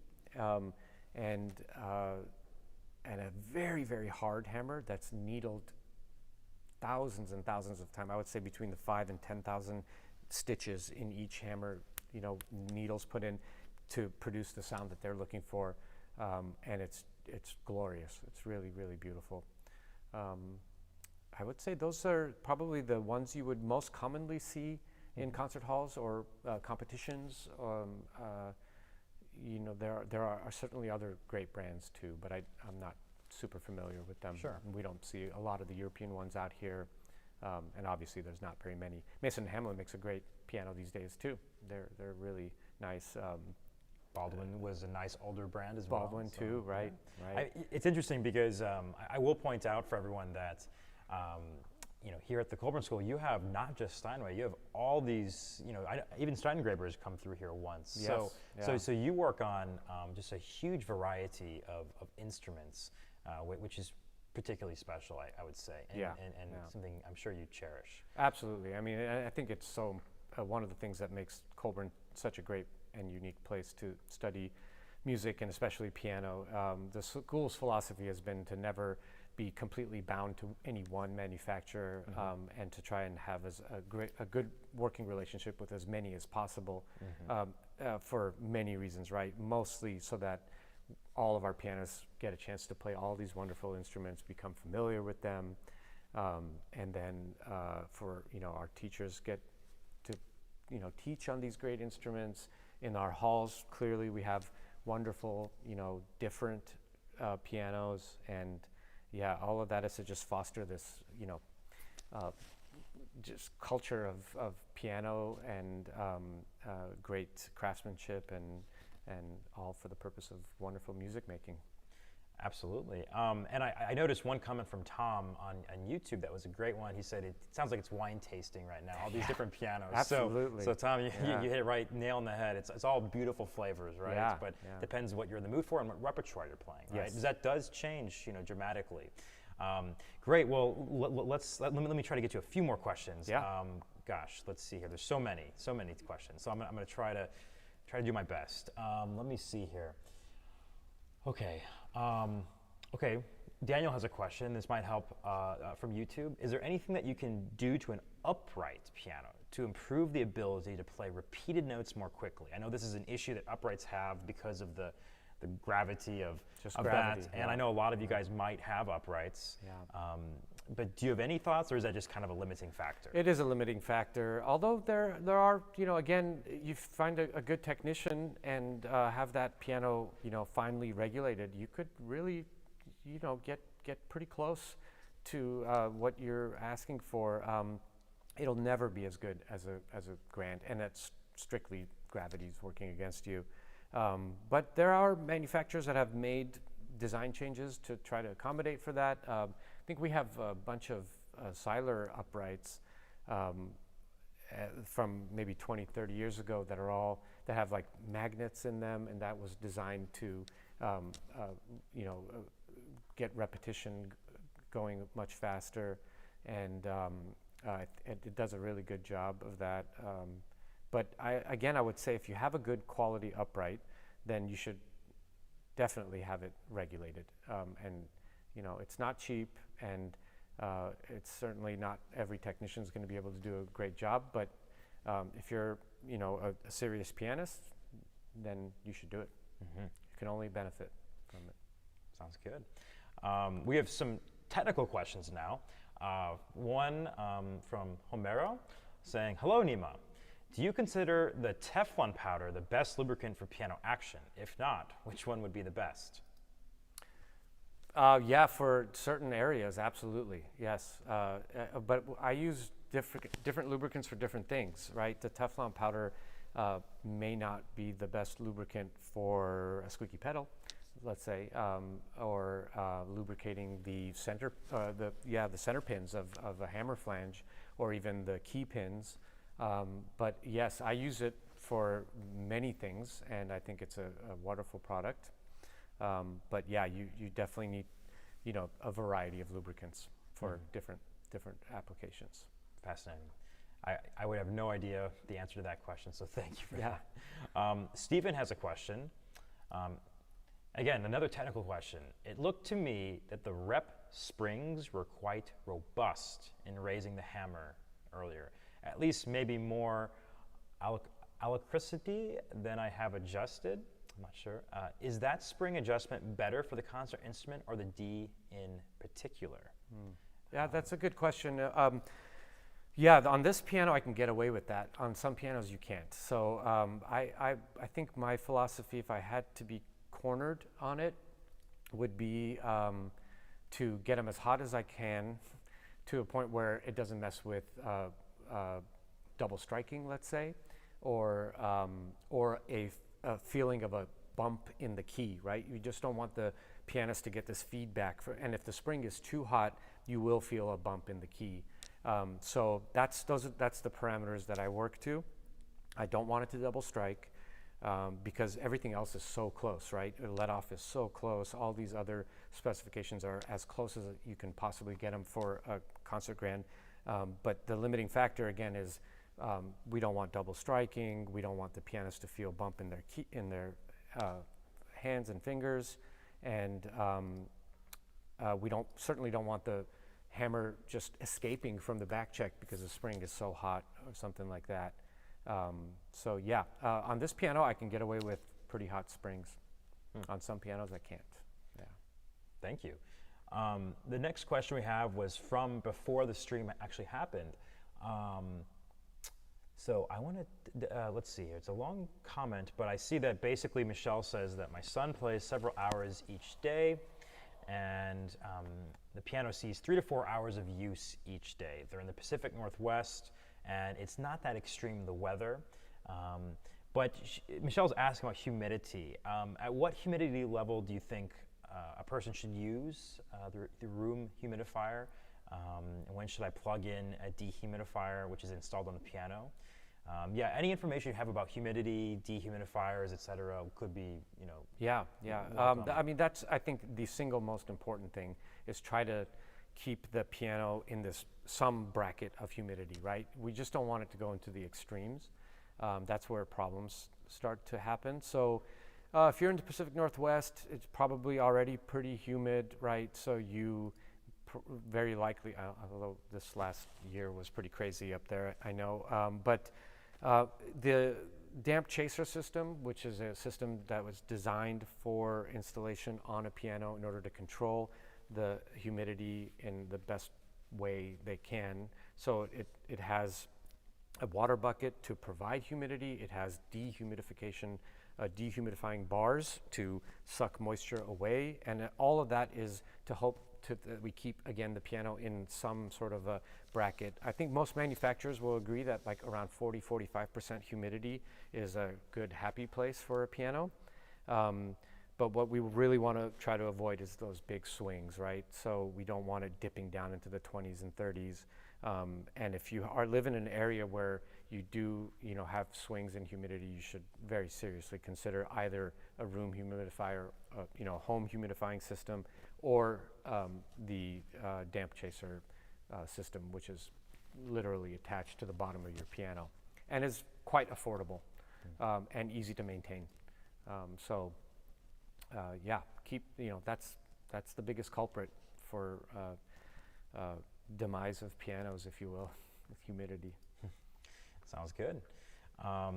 and a very, very hard hammer that's needled thousands and thousands of times. I would say between the 5,000 and 10,000 stitches in each hammer, needles put in to produce the sound that they're looking for, and it's glorious. It's really, really beautiful. I would say those are probably the ones you would most commonly see in concert halls or competitions. There are certainly other great brands too, but I'm not super familiar with them. Sure. We don't see a lot of the European ones out here, and obviously there's not very many. Mason & Hamlin makes a great piano these days too. They're really nice. Baldwin was a nice older brand as well. Baldwin too, right? Yeah. Right. It's interesting because I will point out for everyone that here at the Colburn School, you have not just Steinway, you have all these, even Steingraber has come through here once. Yes. So you work on just a huge variety of instruments, which is particularly special, I would say, and something I'm sure you cherish. Absolutely. I mean, I think it's so one of the things that makes Colburn such a great and unique place to study music, and especially piano. The school's philosophy has been to never be completely bound to any one manufacturer, and to try and have a good working relationship with as many as possible, for many reasons, right? Mostly so that all of our pianists get a chance to play all these wonderful instruments, become familiar with them, and then for our teachers get to teach on these great instruments. In our halls, clearly we have wonderful different pianos, and all of that is to just foster this just culture of piano and great craftsmanship, and all for the purpose of wonderful music making. Absolutely. And I noticed one comment from Tom on YouTube that was a great one. He said, it sounds like it's wine tasting right now, all these different pianos. Absolutely. So Tom, you hit it right, nail on the head. It's all beautiful flavors, right? But depends what you're in the mood for and what repertoire you're playing, right? Yes. That does change, dramatically. Great. Well, let me try to get you a few more questions. Yeah. Gosh, let's see here. There's so many questions. So I'm going to try to do my best. Let me see here. Okay. Okay. Daniel has a question. This might help from YouTube. Is there anything that you can do to an upright piano to improve the ability to play repeated notes more quickly? I know this is an issue that uprights have because of the gravity of gravity, that, and I know a lot of you guys might have uprights. But do you have any thoughts, or is that just kind of a limiting factor? It is a limiting factor. Although there are, again, you find a good technician and have that piano, finely regulated, you could really, get pretty close to what you're asking for. It'll never be as good as a grand, and that's strictly gravity's working against you. But there are manufacturers that have made design changes to try to accommodate for that. I think we have a bunch of Seiler uprights from maybe 20, 30 years ago that have like magnets in them, and that was designed to get repetition going much faster, and it does a really good job of that. But I would say if you have a good quality upright, then you should definitely have it regulated. And it's not cheap, and it's certainly not every technician is going to be able to do a great job. But if you're a serious pianist, then you should do it. You can only benefit from it. Sounds good. We have some technical questions now. One from Homero saying, "Hello, Neema. Do you consider the Teflon powder the best lubricant for piano action? If not, which one would be the best?" Yeah, for certain areas, absolutely, yes. But I use different lubricants for different things, right? The Teflon powder may not be the best lubricant for a squeaky pedal, let's say, or lubricating the center pins of a hammer flange, or even the key pins. But yes, I use it for many things, and I think it's a wonderful product. But yeah, you definitely need, a variety of lubricants for different applications. Fascinating. I would have no idea the answer to that question, so thank you for that. Stephen has a question. Again, another technical question. It looked to me that the rep springs were quite robust in raising the hammer earlier. At least maybe more electricity than I have adjusted. I'm not sure. Is that spring adjustment better for the concert instrument or the D in particular? Yeah, that's a good question. Yeah, on this piano I can get away with that. On some pianos you can't. So I think my philosophy, if I had to be cornered on it, would be to get them as hot as I can to a point where it doesn't mess with double striking, let's say, or a feeling of a bump in the key, right? You just don't want the pianist to get this feedback. And if the spring is too hot, you will feel a bump in the key. So that's the parameters that I work to. I don't want it to double strike because everything else is so close, right? The let off is so close. All these other specifications are as close as you can possibly get them for a concert grand. But the limiting factor again is We don't want double striking. We don't want the pianist to feel bump in their hands and fingers, and we certainly don't want the hammer just escaping from the back check because the spring is so hot or something like that. So yeah, on this piano I can get away with pretty hot springs. On some pianos I can't. Yeah. Thank you. The next question we have was from before the stream actually happened. So I want to, let's see here, it's a long comment, but I see that basically Michelle says that my son plays several hours each day, and the piano sees 3 to 4 hours of use each day. They're in the Pacific Northwest, and it's not that extreme, the weather. But Michelle's asking about humidity. At what humidity level do you think a person should use the room humidifier? And when should I plug in a dehumidifier, which is installed on the piano? Yeah, any information you have about humidity, dehumidifiers, et cetera, could be, Yeah. I mean, that's, I think, the single most important thing is try to keep the piano in some bracket of humidity, right? We just don't want it to go into the extremes. That's where problems start to happen. So if you're in the Pacific Northwest, it's probably already pretty humid, right? So you very likely, although this last year was pretty crazy up there, I know, but the damp chaser system, which is a system that was designed for installation on a piano in order to control the humidity in the best way they can. So it has a water bucket to provide humidity. It has dehumidifying bars to suck moisture away, and all of that is to hope that we keep, again, the piano in some sort of a bracket. I think most manufacturers will agree that like around 40-45% humidity is a good happy place for a piano. But what we really want to try to avoid is those big swings, right? So we don't want it dipping down into the 20s and 30s. And if you live in an area where you do, have swings in humidity, you should very seriously consider either a room humidifier, home humidifying system, or the damp chaser system, which is literally attached to the bottom of your piano and is quite affordable and easy to maintain. Yeah, that's the biggest culprit for demise of pianos, if you will, with humidity. Sounds good.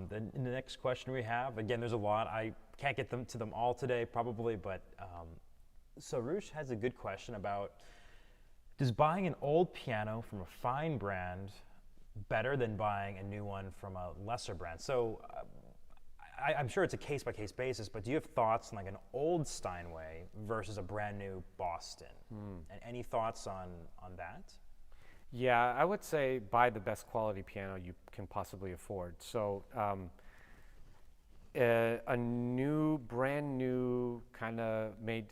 Then the next question we have, again, there's a lot. I can't get to them all today, probably, but so Rush has a good question about, does buying an old piano from a fine brand better than buying a new one from a lesser brand? So I'm sure it's a case-by-case basis, but do you have thoughts on like an old Steinway versus a brand new Boston? And any thoughts on that? Yeah, I would say buy the best quality piano you can possibly afford. So a brand new kind of made,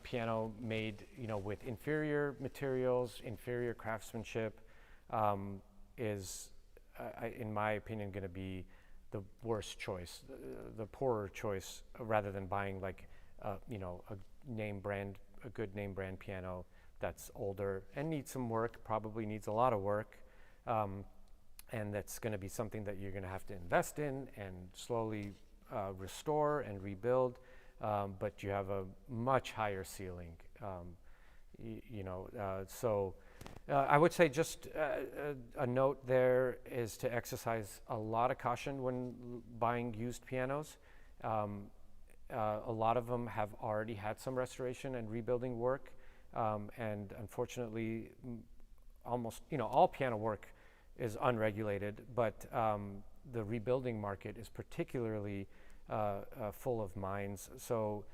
piano made, with inferior materials, inferior craftsmanship, is, in my opinion, going to be the worst choice, the poorer choice, rather than buying like, a good name brand piano that's older and needs some work, probably needs a lot of work, and that's going to be something that you're going to have to invest in and slowly restore and rebuild, but you have a much higher ceiling. So I would say just a note there is to exercise a lot of caution when buying used pianos. A lot of them have already had some restoration and rebuilding work, and unfortunately, almost all piano work is unregulated, but the rebuilding market is particularly full of mines. So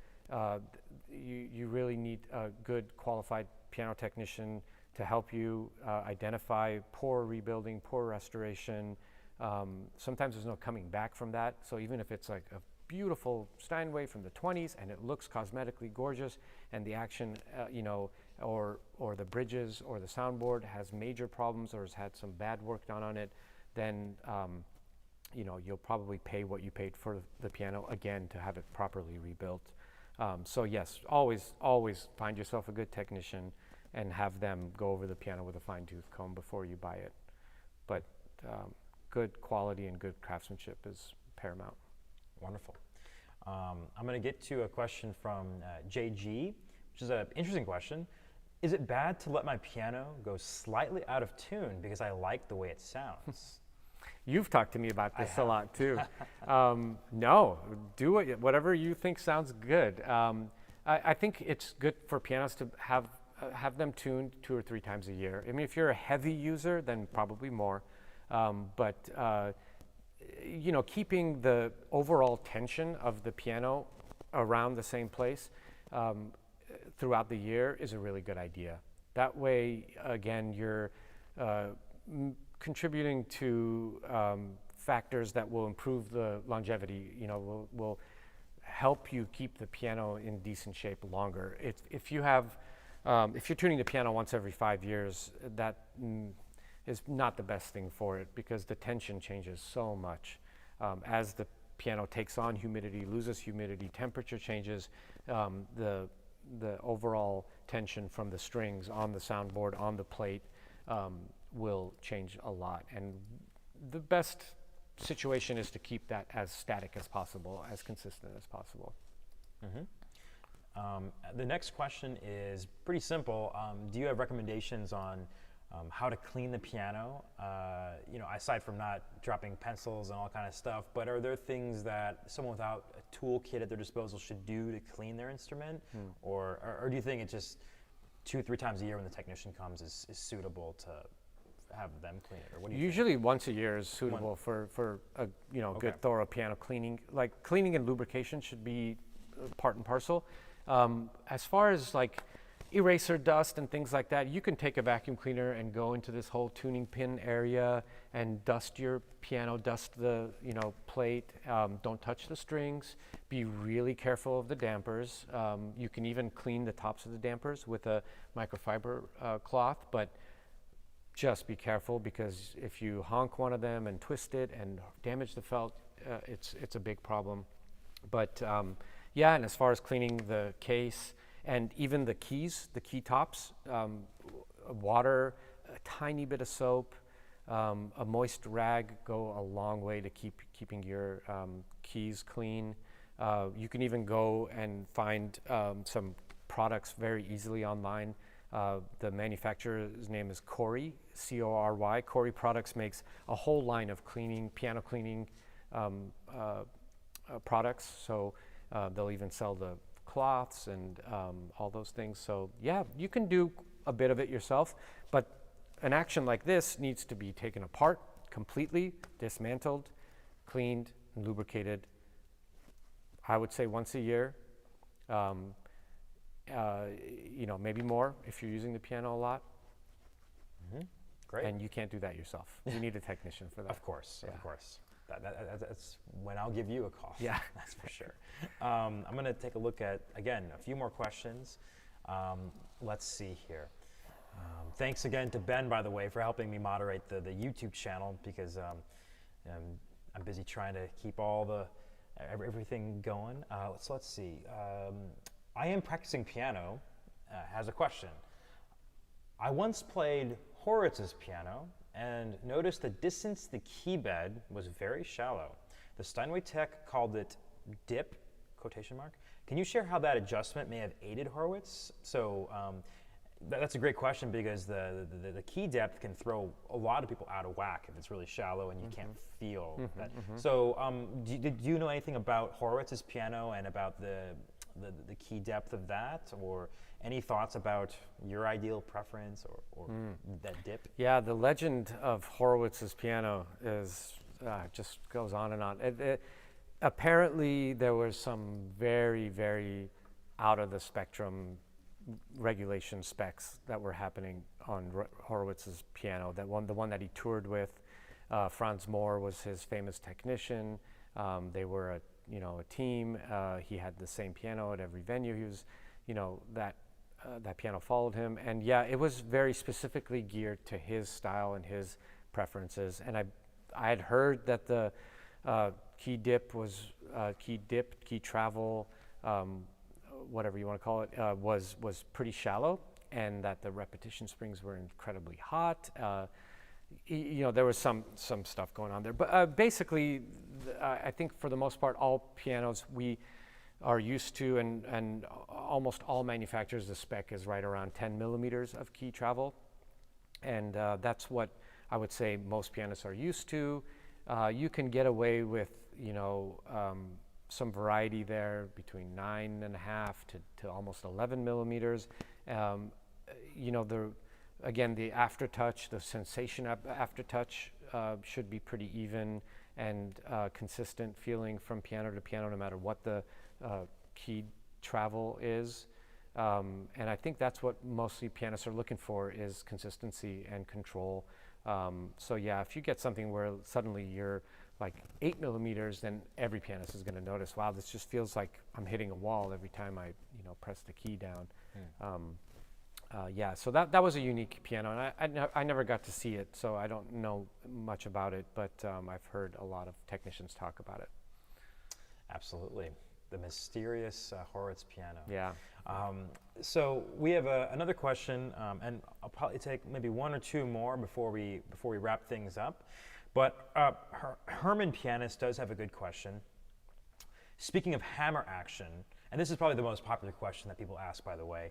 you really need a good qualified piano technician to help you identify poor rebuilding, poor restoration. Sometimes there's no coming back from that. So even if it's like a beautiful Steinway from the 20s and it looks cosmetically gorgeous, and the action, or the bridges or the soundboard has major problems or has had some bad work done on it, then you'll probably pay what you paid for the piano again to have it properly rebuilt. So yes, always find yourself a good technician and have them go over the piano with a fine-tooth comb before you buy it. But good quality and good craftsmanship is paramount. Wonderful. I'm going to get to a question from JG, which is an interesting question. Is it bad to let my piano go slightly out of tune because I like the way it sounds? You've talked to me about this a lot too. No, do whatever you think sounds good. I think it's good for pianos to have them tuned 2 or 3 times a year. I mean, if you're a heavy user, then probably more. But you know, keeping the overall tension of the piano around the same place throughout the year is a really good idea. That way, again, you're contributing to factors that will improve the longevity, you know, will help you keep the piano in decent shape longer. If you're tuning the piano once every 5 years, that is not the best thing for it because the tension changes so much. As the piano takes on humidity, loses humidity, temperature changes, the overall tension from the strings on the soundboard, on the plate, will change a lot. And the best situation is to keep that as static as possible, as consistent as possible. The next question is pretty simple. Do you have recommendations on how to clean the piano? You know, aside from not dropping pencils and all kind of stuff, but are there things that someone without a toolkit at their disposal should do to clean their instrument? Or do you think it's just 2 or 3 times a year when the technician comes is suitable to have them clean it? Or what do you Usually once a year is suitable for a good thorough piano cleaning. Like cleaning and lubrication should be part and parcel. As far as like eraser dust and things like that, you can take a vacuum cleaner and go into this whole tuning pin area and dust your piano, dust the plate. Don't touch the strings. Be really careful of the dampers. You can even clean the tops of the dampers with a microfiber cloth, but just be careful because if you honk one of them and twist it and damage the felt, it's a big problem. But yeah, and as far as cleaning the case and even the keys, the key tops, water, a tiny bit of soap, a moist rag go a long way to keeping your keys clean. You can even go and find some products very easily online. The manufacturer's name is Cory, C-O-R-Y. Cory Products makes a whole line of piano cleaning products. So they'll even sell the cloths and all those things. So yeah, you can do a bit of it yourself, but an action like this needs to be taken apart completely, dismantled, cleaned, and lubricated. I would say once a year. Maybe more if you're using the piano a lot. Great. And you can't do that yourself. You need a technician for that. Of course. That's when I'll give you a call. Yeah. That's for sure. I'm going to take a look at, again, a few more questions. Let's see here. Thanks again to Ben, by the way, for helping me moderate the YouTube channel because I'm busy trying to keep all everything going. So let's see. I am practicing piano has a question. I once played Horowitz's piano and noticed the distance to the key bed was very shallow. The Steinway tech called it dip, quotation mark. Can you share how that adjustment may have aided Horowitz? So that's a great question because the key depth can throw a lot of people out of whack if it's really shallow and you can't feel that. So do you know anything about Horowitz's piano and about the key depth of that, or any thoughts about your ideal preference or that dip? Yeah, the legend of Horowitz's piano is just goes on and on. Apparently, there was some very, very out of the spectrum regulation specs that were happening on Horowitz's piano. The one that he toured with, Franz Mohr was his famous technician. They were a team. He had the same piano at every venue. He was, that piano followed him. And yeah, it was very specifically geared to his style and his preferences. And I had heard that the key dip, key travel, whatever you want to call it, was pretty shallow, and that the repetition springs were incredibly hot. there was some stuff going on there. But basically, I think for the most part, all pianos we are used to, and almost all manufacturers, the spec is right around 10 millimeters of key travel. And that's what I would say most pianists are used to. You can get away with, some variety there between 9.5 to almost 11 millimeters. Again, the aftertouch, the sensation aftertouch should be pretty even and consistent feeling from piano to piano, no matter what the key travel is. And I think that's what mostly pianists are looking for, is consistency and control. So yeah, if you get something where suddenly you're like 8 millimeters, then every pianist is going to notice, wow, this just feels like I'm hitting a wall every time I press the key down. So that was a unique piano, and I never got to see it, so I don't know much about it, but I've heard a lot of technicians talk about it. Absolutely. The mysterious Horowitz piano. Yeah. So we have another question, and I'll probably take maybe one or two more before we wrap things up. But Herman Pianist does have a good question. Speaking of hammer action, and this is probably the most popular question that people ask, by the way,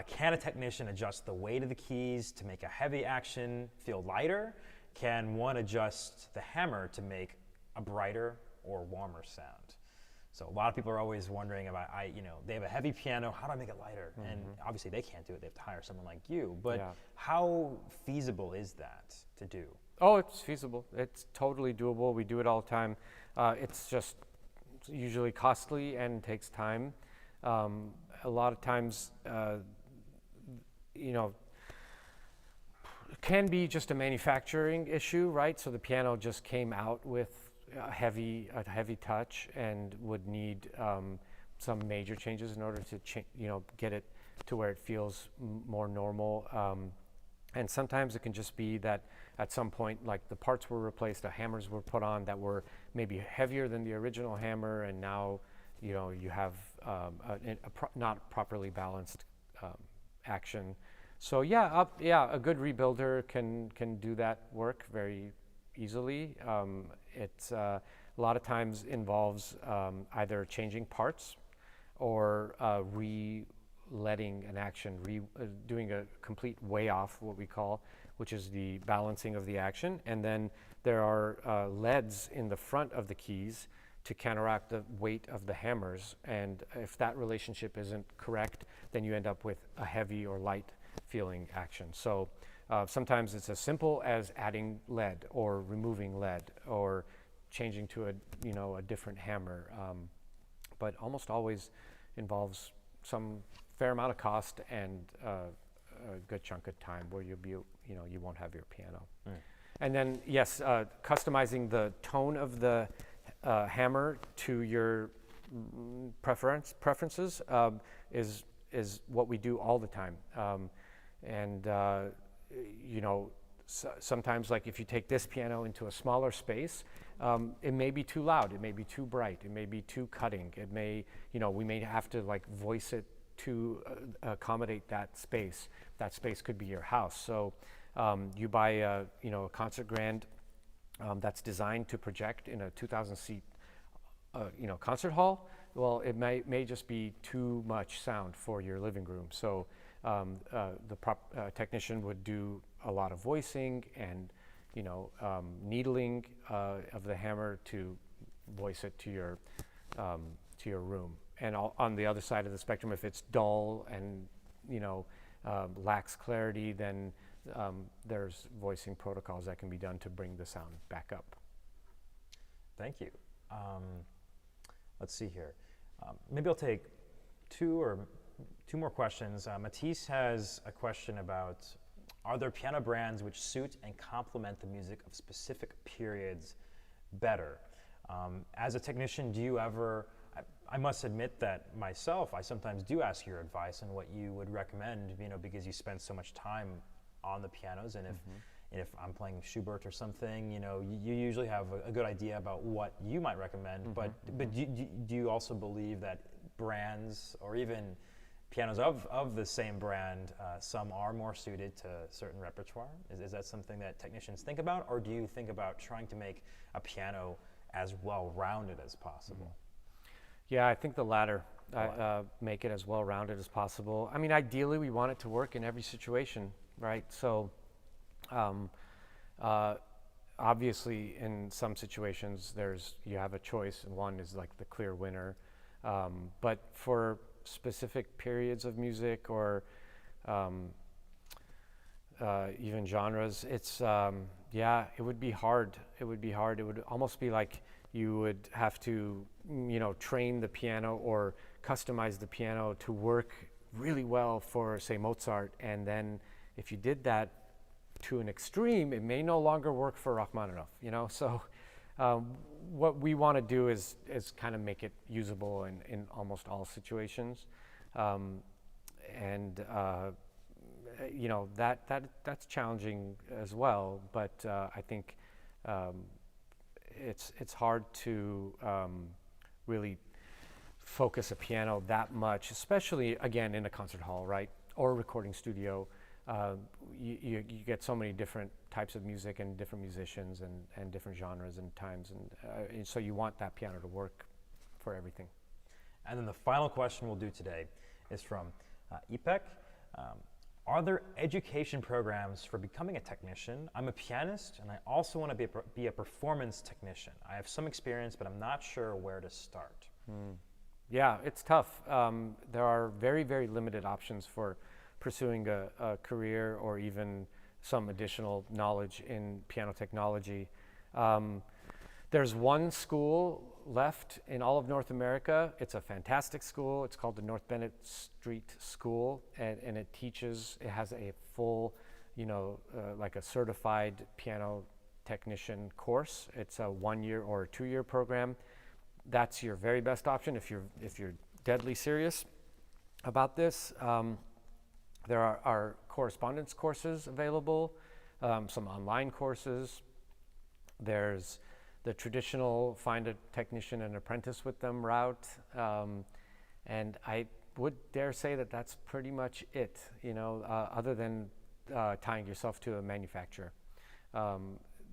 can a technician adjust the weight of the keys to make a heavy action feel lighter? Can one adjust the hammer to make a brighter or warmer sound? So a lot of people are always wondering about, they have a heavy piano, how do I make it lighter? Mm-hmm. And obviously they can't do it, they have to hire someone like you, but how feasible is that to do? Oh, it's feasible. It's totally doable. We do it all the time. It's just usually costly and takes time. A lot of times, it can be just a manufacturing issue, right? So the piano just came out with a heavy touch and would need some major changes in order to get it to where it feels more normal. And sometimes it can just be that at some point, like the parts were replaced, the hammers were put on that were maybe heavier than the original hammer, and now you have not properly balanced action. So a good rebuilder can do that work very easily. It's a lot of times involves either changing parts or letting an action, doing a complete way off, what we call, which is the balancing of the action. And then there are leads in the front of the keys to counteract the weight of the hammers. And if that relationship isn't correct, then you end up with a heavy or light feeling action. So sometimes it's as simple as adding lead or removing lead or changing to a different hammer. But almost always involves some fair amount of cost and a good chunk of time where you won't have your piano. And then customizing the tone of the hammer to your preferences is what we do all the time. Sometimes, like if you take this piano into a smaller space, it may be too loud, it may be too bright, it may be too cutting, it may, we may have to like voice it to accommodate that space. That space could be your house. So you buy a concert grand that's designed to project in a 2,000 seat concert hall. Well, it may just be too much sound for your living room. So the technician would do a lot of voicing and needling of the hammer to voice it to your room. And on the other side of the spectrum, if it's dull and lacks clarity, then there's voicing protocols that can be done to bring the sound back up. Thank you. Let's see here. Maybe I'll take two more questions. Matisse has a question about, are there piano brands which suit and complement the music of specific periods better? As a technician, do you ever, I must admit that myself, I sometimes do ask your advice on what you would recommend, because you spend so much time on the pianos, and if I'm playing Schubert or something, you usually have a good idea about what you might recommend. But do you also believe that brands or even pianos of the same brand, some are more suited to certain repertoire. Is that something that technicians think about, or do you think about trying to make a piano as well-rounded as possible? Yeah, I think the latter. Make it as well-rounded as possible. I mean, ideally, we want it to work in every situation, right? So, obviously, in some situations, you have a choice, and one is like the clear winner. But for specific periods of music or even genres, it's it would be hard. It would be hard. It would almost be like you would have to, train the piano or customize the piano to work really well for, say, Mozart. And then if you did that to an extreme, it may no longer work for Rachmaninoff, So what we want to do is kind of make it usable in almost all situations. That's challenging as well, but I think it's hard to really focus a piano that much, especially again in a concert hall, right, or a recording studio. You get so many different types of music and different musicians and different genres and times, and so you want that piano to work for everything. And then the final question we'll do today is from Ipek. Are there education programs for becoming a technician? I'm a pianist, and I also want to be a performance technician. I have some experience, but I'm not sure where to start. Yeah, it's tough. There are very, very limited options for pursuing a career or even some additional knowledge in piano technology. There's one school left in all of North America. It's a fantastic school. It's called the North Bennett Street School, and it has a full, like a certified piano technician course. It's a 1-year or a 2-year program. That's your very best option if you're deadly serious about this. There are correspondence courses available, some online courses. There's the traditional find a technician and apprentice with them route, and I would dare say that that's pretty much it, other than tying yourself to a manufacturer.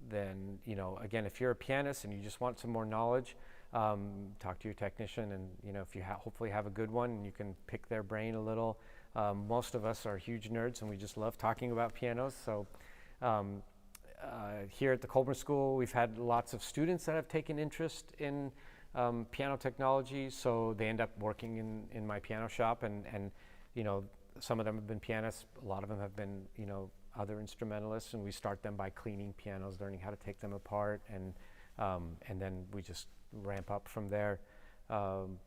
Then, again, if you're a pianist and you just want some more knowledge, talk to your technician, and if you hopefully have a good one and you can pick their brain a little. Most of us are huge nerds and we just love talking about pianos. So here at the Colburn School, we've had lots of students that have taken interest in piano technology, so they end up working in my piano shop, and some of them have been pianists, a lot of them have been other instrumentalists, and we start them by cleaning pianos, learning how to take them apart, and then we just ramp up from there. And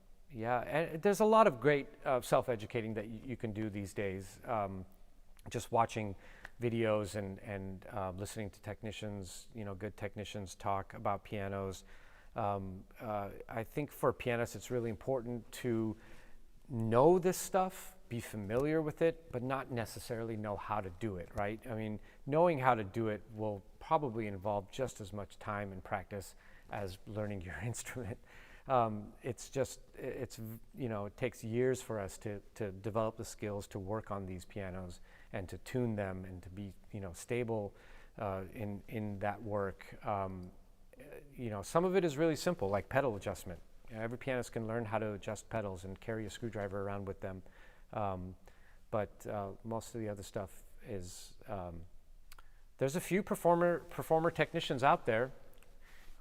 there's a lot of great self-educating that you can do these days. Just watching videos and listening to technicians, good technicians talk about pianos. I think for pianists, it's really important to know this stuff, be familiar with it, but not necessarily know how to do it, right? I mean, knowing how to do it will probably involve just as much time and practice as learning your instrument. It takes years for us to develop the skills to work on these pianos and to tune them and to be, stable in that work. Some of it is really simple, like pedal adjustment. Every pianist can learn how to adjust pedals and carry a screwdriver around with them. But most of the other stuff is, there's a few performer technicians out there.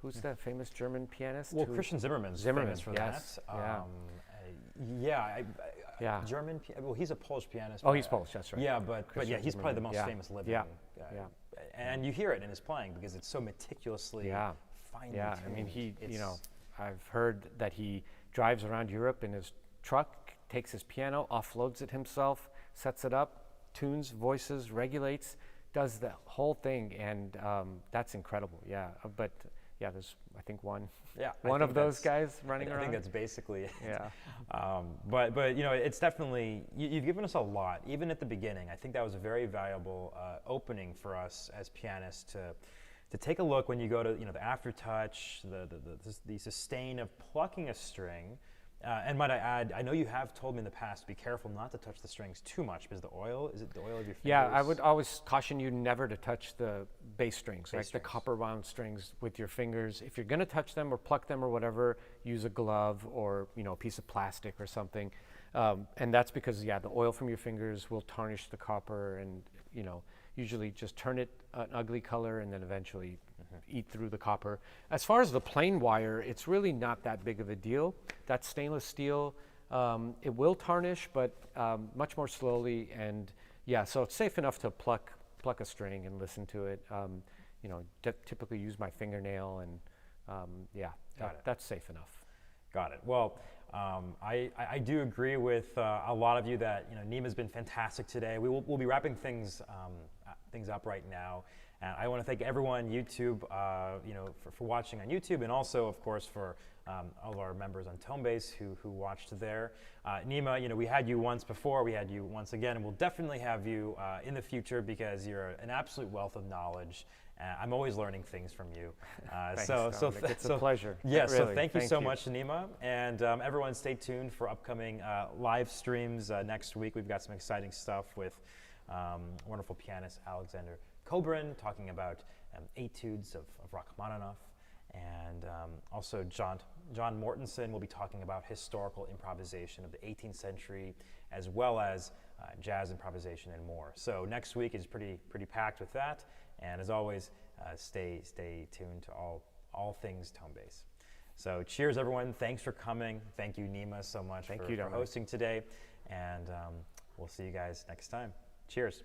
Who's that famous German pianist? Well, Christian Zimmerman's famous for yes, that. German. Well, he's a Polish pianist. Oh, he's Polish. That's right. Yeah, but he's probably the most famous living. Yeah. And you hear it in his playing because it's so meticulously finely tuned. I mean, I've heard that he drives around Europe in his truck, takes his piano, offloads it himself, sets it up, tunes, voices, regulates, does the whole thing, and that's incredible. But there's I think one of those guys running around. I think that's basically it. Yeah. But it's definitely you've given us a lot, even at the beginning. I think that was a very valuable opening for us as pianists to take a look when you go to the aftertouch, the sustain of plucking a string, And might I add, I know you have told me in the past, be careful not to touch the strings too much because is it the oil of your fingers? Yeah, I would always caution you never to touch the bass strings, like the strings. copper wound strings with your fingers. If you're gonna touch them or pluck them or whatever, use a glove or a piece of plastic or something. And that's because, the oil from your fingers will tarnish the copper and, usually just turn it an ugly color and then eventually eat through the copper. As far as the plain wire, it's really not that big of a deal. That's stainless steel. It will tarnish, but much more slowly. And so it's safe enough to pluck a string and listen to it. Typically use my fingernail and that's safe enough. Got it. Well, I do agree with a lot of you that Neema's been fantastic today. We'll be wrapping things up right now, and I want to thank everyone YouTube, for watching on YouTube, and also of course for all of our members on Tonebase who watched there. Neema, we had you once before, we had you once again, and we'll definitely have you in the future because you're an absolute wealth of knowledge. I'm always learning things from you. Thanks, it's a pleasure. Yes, really. so thank you so much, Neema. And everyone stay tuned for upcoming live streams next week. We've got some exciting stuff with wonderful pianist Alexander Colburn talking about etudes of Rachmaninoff. And also John Mortensen will be talking about historical improvisation of the 18th century, as well as jazz improvisation and more. So next week is pretty packed with that. And as always, stay tuned to all things Tonebase. So cheers, everyone. Thanks for coming. Thank you, Neema, so much for hosting today. And we'll see you guys next time. Cheers.